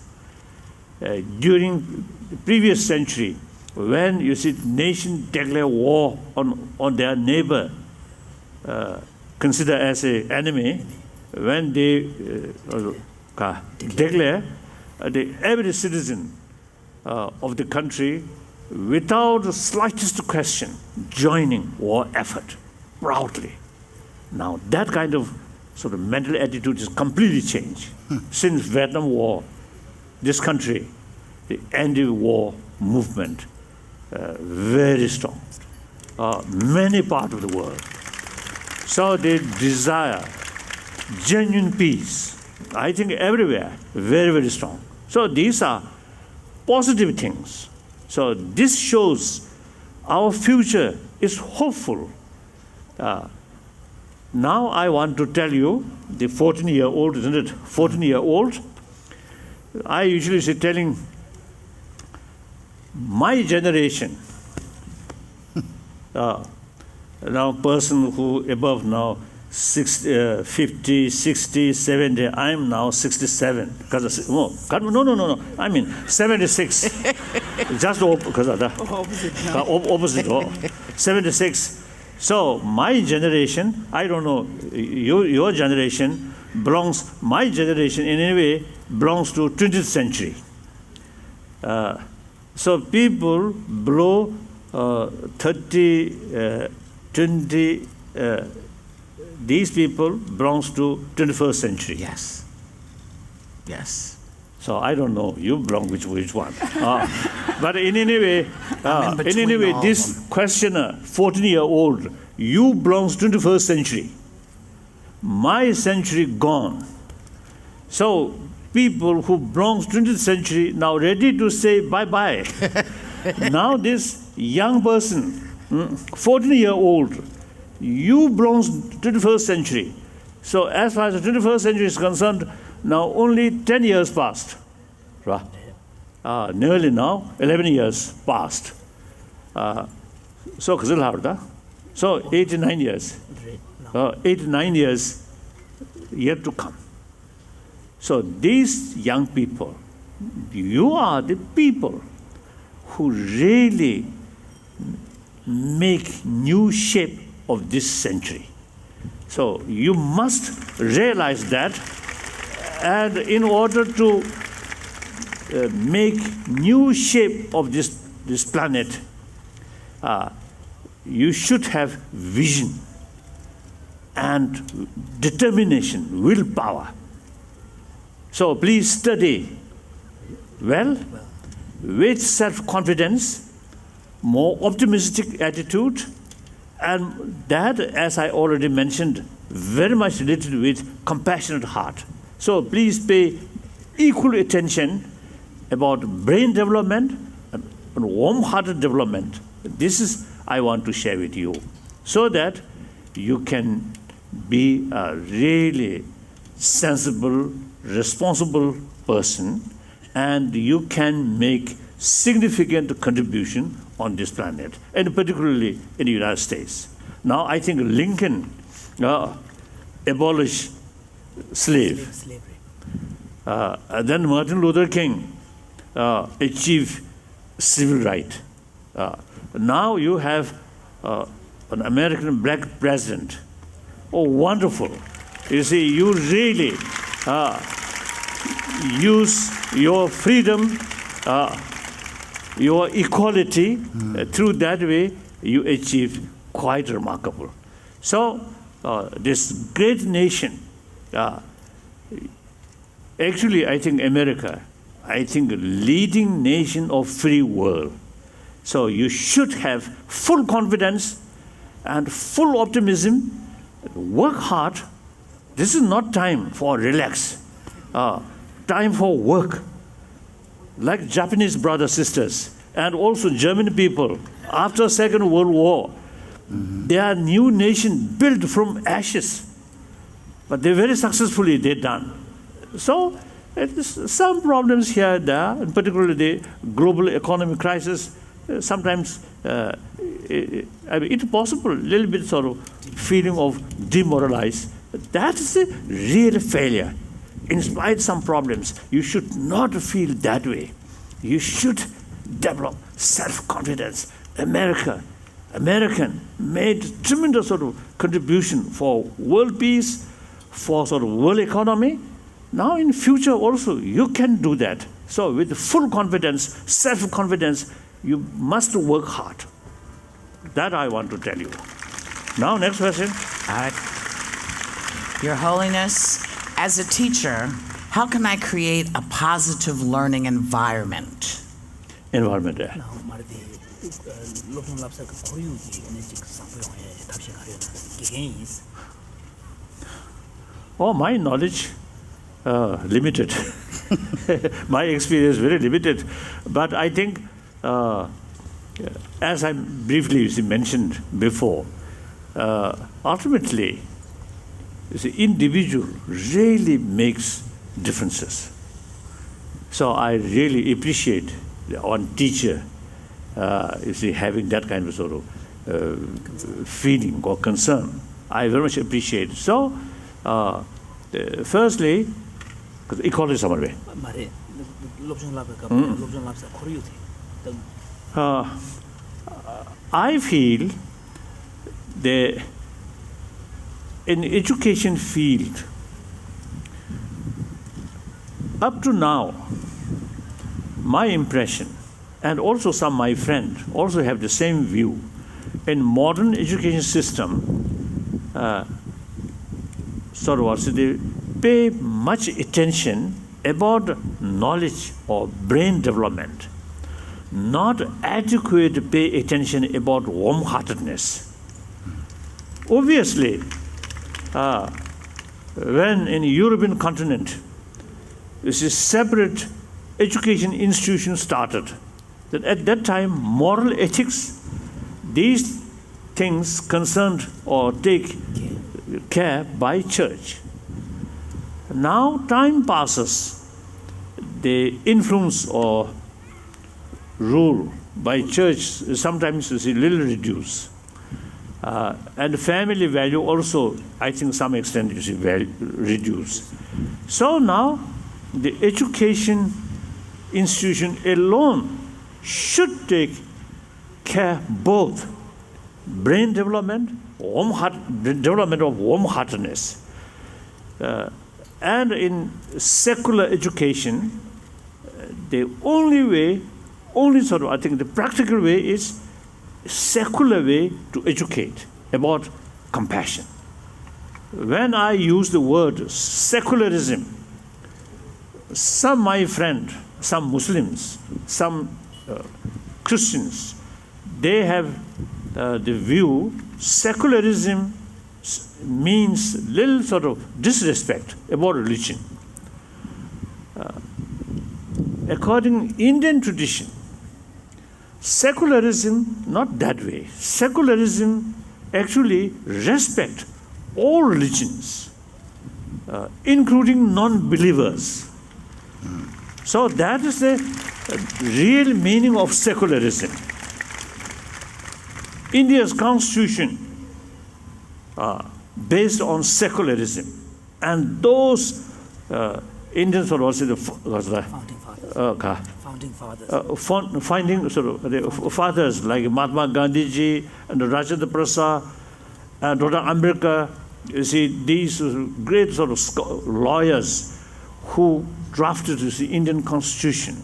During the previous century, when you see nation declare war on their neighbor, considered as an enemy, when they declare, every citizen of the country, without the slightest question, joining war effort proudly. Now that kind of sort of mental attitude is completely changed. Since Vietnam War, this country, the anti-war movement, very strong. Many parts of the world. So they desire genuine peace. I think everywhere, very strong. So these are positive things. So this shows our future is hopeful. Now I want to tell you, the 14-year-old, isn't it? 14-year-old. I usually say telling my generation, now person who above now 50, 60, 70, I'm now 67. No, I mean 76. Just because of the opposite. 76. So my generation, I don't know, your generation belongs, my generation in any way belongs to 20th century. So people below 30, 20, these people belongs to 21st century. Yes. Yes. So I don't know, you belong which one. But in any way, this questioner, 14-year-old, you belongs 21st century. My century gone. So people who belongs 20th century now ready to say bye-bye. Now this young person, 14-year-old, you belongs 21st century. So as far as the 21st century is concerned, now only 10 years passed. Nearly now 11 years passed. So 89 years. 89 years yet to come. So these young people, you are the people who really make new shape of this century. So you must realize that, and in order to make new shape of this planet, you should have vision and determination, willpower. So please study well, with self-confidence, more optimistic attitude, and that, as I already mentioned, very much related with compassionate heart. So please pay equal attention about brain development and warm-hearted development. This is I want to share with you, so that you can be a really sensible, responsible person, and you can make significant contribution on this planet, and particularly in the United States. Now, I think Lincoln abolished slavery. Then Martin Luther King achieved civil right. Now you have an American black president. Oh, wonderful. You see, you really use your freedom, your equality, through that way you achieve quite remarkable. So this great nation, actually I think America, leading nation of free world. So you should have full confidence and full optimism, work hard. This is not time for relax, time for work. Like Japanese brothers, sisters, and also German people, after Second World War, their new nation built from ashes. But they very successfully they done. So some problems here and there, and particularly the global economic crisis, sometimes it's possible, a little bit sort of feeling of demoralized. That is a real failure. In spite of some problems, you should not feel that way. You should develop self-confidence. American made tremendous sort of contribution for world peace, for sort of world economy. Now in future also, you can do that. So with full confidence, self-confidence, you must work hard. That I want to tell you. Now, next question. All right. Your Holiness, as a teacher, how can I create a positive learning environment? Environment, yeah. Oh, my knowledge limited. My experience is very limited. But I think, as I briefly mentioned before, ultimately, the individual really makes differences. So I really appreciate one teacher, having that kind of sort of feeling or concern. I very much appreciate it. So, firstly, equality somewhere. I feel the in education field, up to now, my impression, and also some of my friends also have the same view, in modern education system, they pay much attention about knowledge or brain development, not adequate pay attention about warm-heartedness. Obviously, when in the European continent, this is separate education institution started, that at that time, moral ethics, these things concerned or take care by church. Now time passes, the influence or rule by church sometimes is a little reduced. And family value also, I think, some extent is reduced. So now, the education institution alone should take care both brain development, development of warm-heartedness, and in secular education, the only way, I think the practical way is secular way to educate about compassion. When I use the word secularism, some my friend, some Muslims, some Christians, they have the view secularism means little sort of disrespect about religion. According Indian tradition, secularism, not that way. Secularism actually respect all religions, including non-believers. So that is the real meaning of secularism. India's constitution based on secularism, and those Indians were also the fathers like Mahatma Gandhi ji and Rajendra Prasad and Dr. Ambedkar. You see, these great sort of lawyers who drafted the Indian constitution,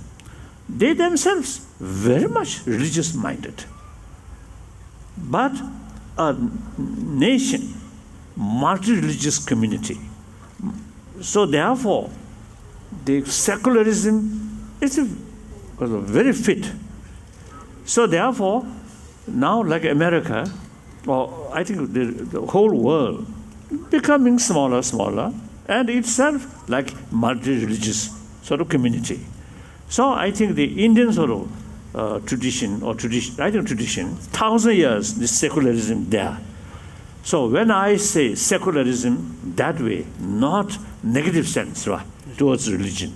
they themselves very much religious minded. But a nation, multi-religious community. So therefore, the secularism is very fit. So therefore, now like America, or I think the whole world, becoming smaller, and itself like multi-religious sort of community. So I think the Indian sort of tradition, 1,000 years, this secularism there. So when I say secularism that way, not negative sense towards religion.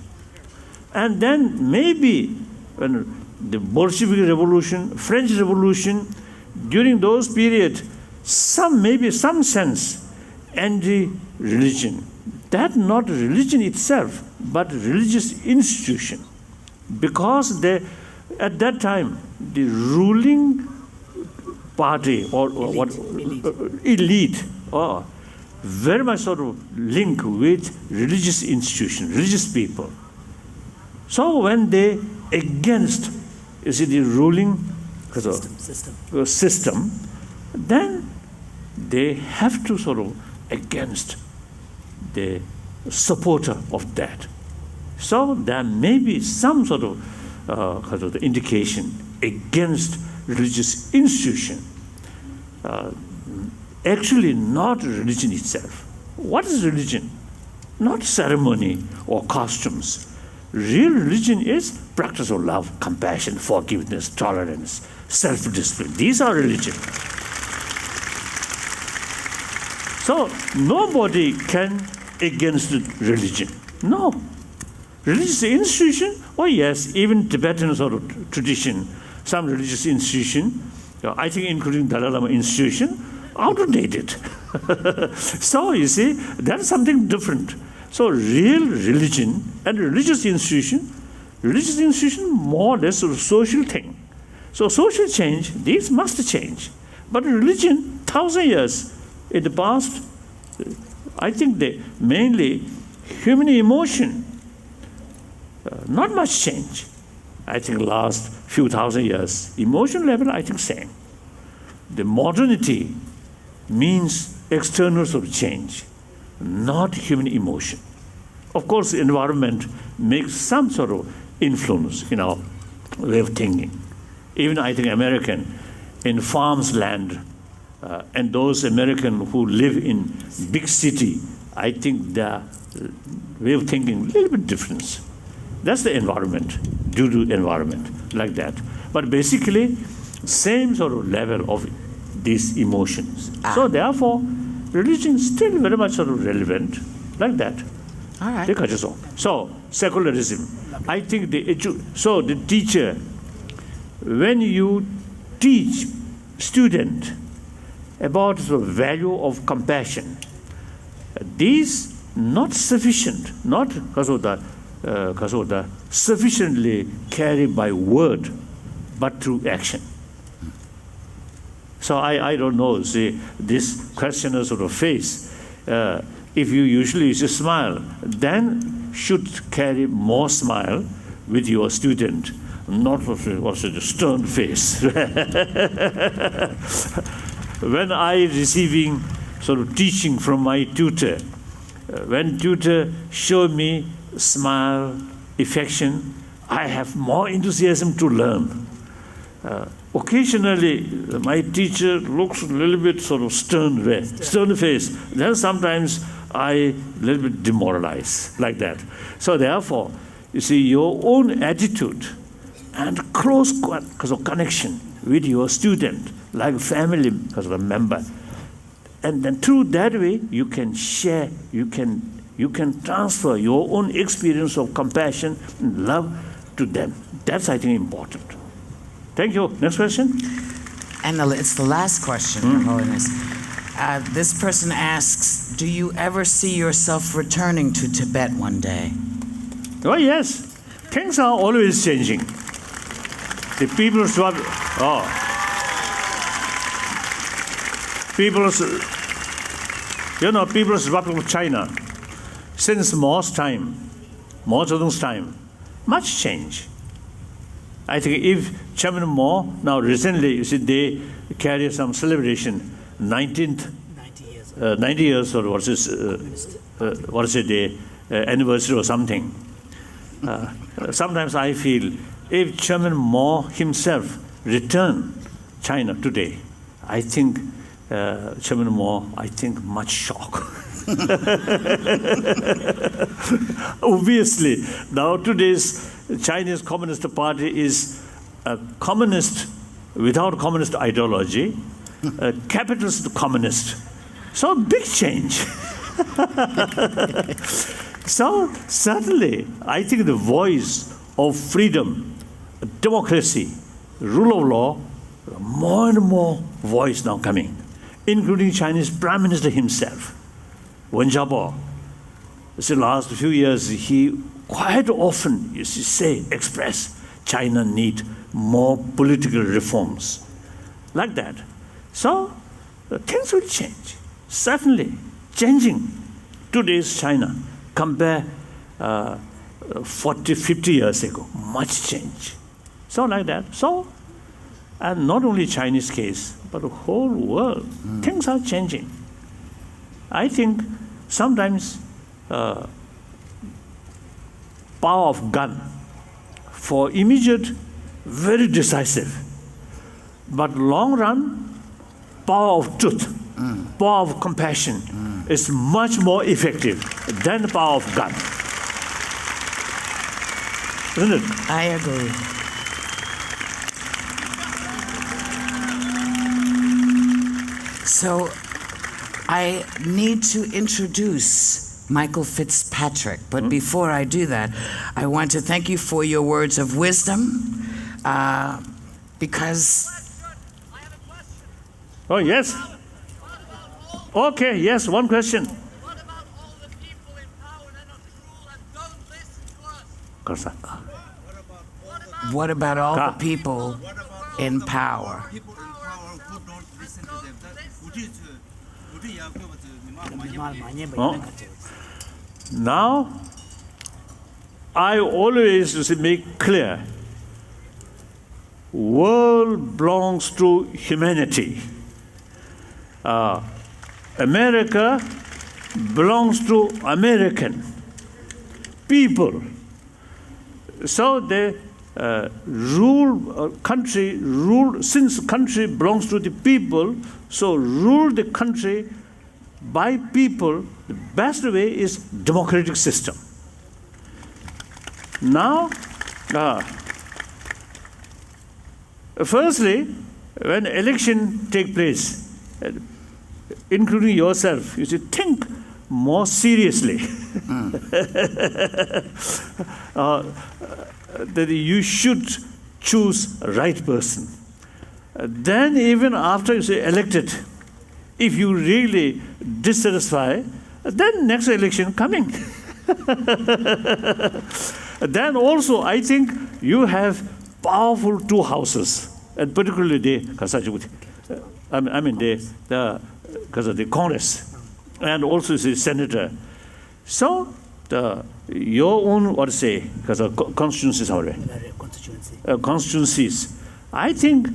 And then maybe when the Bolshevik Revolution, French Revolution, during those periods, maybe some sense anti-religion. That not religion itself, but religious institution. Because at that time, the ruling party or elite very much sort of link with religious institution, religious people. So when they against, the ruling system, then they have to sort of against the supporter of that. So there may be some sort of indication against religious institution. Actually not religion itself. What is religion? Not ceremony or costumes. real religion is practice of love, compassion, forgiveness, tolerance, self-discipline. These are religion. So nobody can against religion. No. Religious institution, oh yes, even Tibetan sort of tradition, some religious institution, I think including Dalai Lama institution, outdated. So you see, that's something different. So real religion and religious institution more or less a social thing. So social change, these must change. But religion, 1,000 years in the past, I think they mainly human emotion, not much change. I think last few thousand years, emotion level, I think same. The modernity means external sort of change, not human emotion. Of course, the environment makes some sort of influence in our way of thinking. Even I think American in farms land, and those Americans who live in big city, I think their way of thinking a little bit different. That's the environment, due to environment, like that. But basically, same sort of level of these emotions. So therefore, religion is still very much sort of relevant, like that. All right. So secularism, I think so the teacher, when you teach student about the value of compassion, these not sufficient, not because of the sufficiently carried by word, but through action. So I don't know, see, this questioner sort of face, if you usually just smile, then should carry more smile with your student, not what's it, a stern face. When I receiving sort of teaching from my tutor, when tutor show me smile, affection, I have more enthusiasm to learn. Occasionally, my teacher looks a little bit sort of stern face. Then sometimes I a little bit demoralized, like that. So therefore, you see, your own attitude and close because of connection with your student, like family, because of a member, and then through that way, you can share, you can transfer your own experience of compassion and love to them. That's, I think, important. Thank you. Next question. And it's the last question, Your Holiness. This person asks, do you ever see yourself returning to Tibet one day? Oh, yes. Things are always changing. The people's Republic of China, since Mao's Zedong's time, much change. I think if Chairman Mao, now recently, you see, they carry some celebration, 90 years, or what is the anniversary or something. Sometimes I feel if Chairman Mao himself return China today, I think Chairman Mao, I think much shock. Obviously, now today's Chinese Communist Party is a communist without communist ideology, a capitalist communist. So big change. So certainly, I think the voice of freedom, democracy, rule of law, more and more voice now coming, including Chinese Prime Minister himself, Wen Jiabao. The last few years, he quite often, express, China need more political reforms, like that. So things will change, certainly changing. Today's China, compare 40, 50 years ago, much change. So like that. So, and not only Chinese case, but the whole world, things are changing. I think sometimes power of gun for immediate, very decisive, but long run, power of truth, power of compassion is much more effective than the power of gun. Isn't it? I agree. So I need to introduce Michael Fitzpatrick, but before I do that, I want to thank you for your words of wisdom, because... Oh, yes. Okay, yes, one question. What about all the people in power that are cruel and don't listen to us? what about all the people in power? People in power who don't listen to them. Now, I always make clear, world belongs to humanity. America belongs to American people. So they since country belongs to the people, so rule the country by people. The best way is democratic system. Now, firstly, when election take place, including yourself, you should think more seriously. That you should choose a right person. Then even after you say elected, if you really dissatisfied, then next election coming. Then also I think you have powerful two houses, and particularly because of the Congress, and also the senator. So your own, what to say, because of constituencies already. Constituencies. I think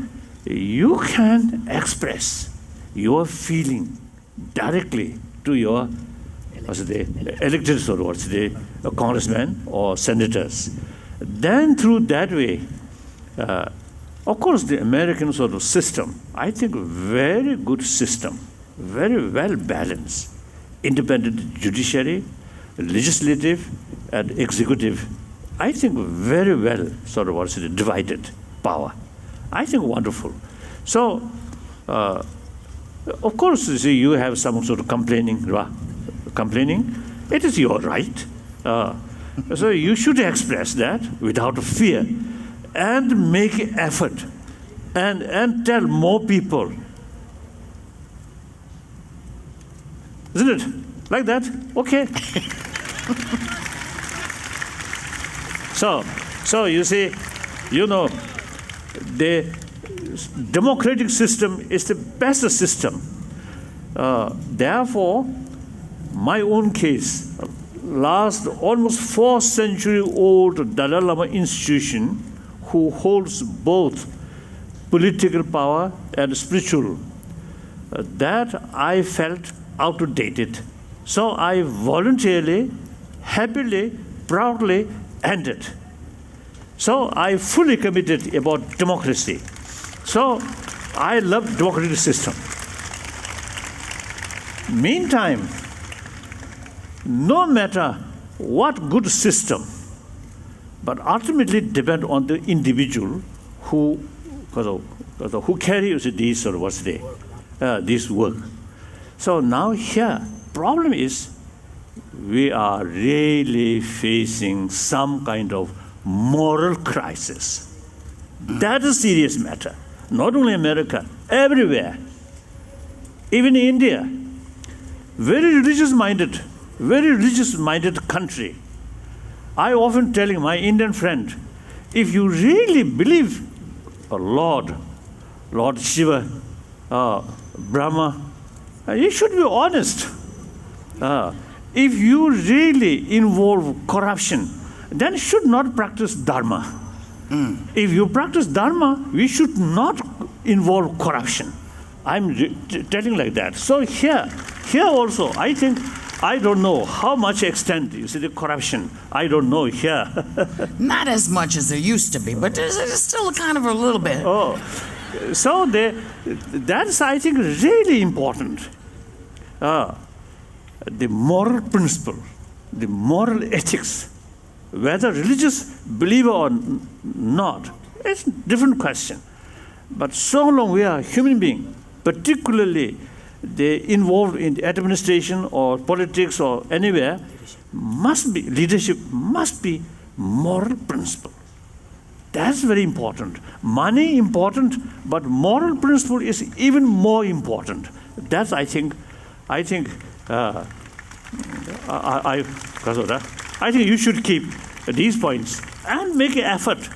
you can express your feeling directly to your elected congressmen or senators. Then through that way, of course, the American sort of system, I think very good system, very well balanced, independent judiciary, legislative and executive. I think very well sort of divided power. I think wonderful. So, of course, you see, you have some sort of complaining. It is your right. So you should express that without fear and make effort and tell more people. Isn't it? Like that? Okay. So you see, the democratic system is the best system. Therefore, my own case, last almost 4th century old Dalai Lama institution, who holds both political power and spiritual, that I felt outdated. So I voluntarily, happily, proudly ended. So I fully committed about democracy. So I love democratic system. Meantime, no matter what good system, but ultimately depend on the individual who carries these or this work. So now here, problem is we are really facing some kind of moral crisis. That is a serious matter. Not only America, everywhere. Even India, very religious-minded country. I often telling my Indian friend, if you really believe a Lord Shiva, Brahma, you should be honest. If you really involve corruption, then you should not practice Dharma. If you practice Dharma, we should not involve corruption. I'm telling like that. So here also, I think, I don't know how much extent, you see, the corruption. I don't know here. Not as much as there used to be, but there's still kind of a little bit. Oh, so that's, I think, really important. The moral principle, the moral ethics, Whether religious believer or not, it's a different question. But so long we are human beings, particularly they involved in administration or politics or anywhere, leadership must be moral principle. That's very important. Money important, but moral principle is even more important. That's I think you should keep these points and make an effort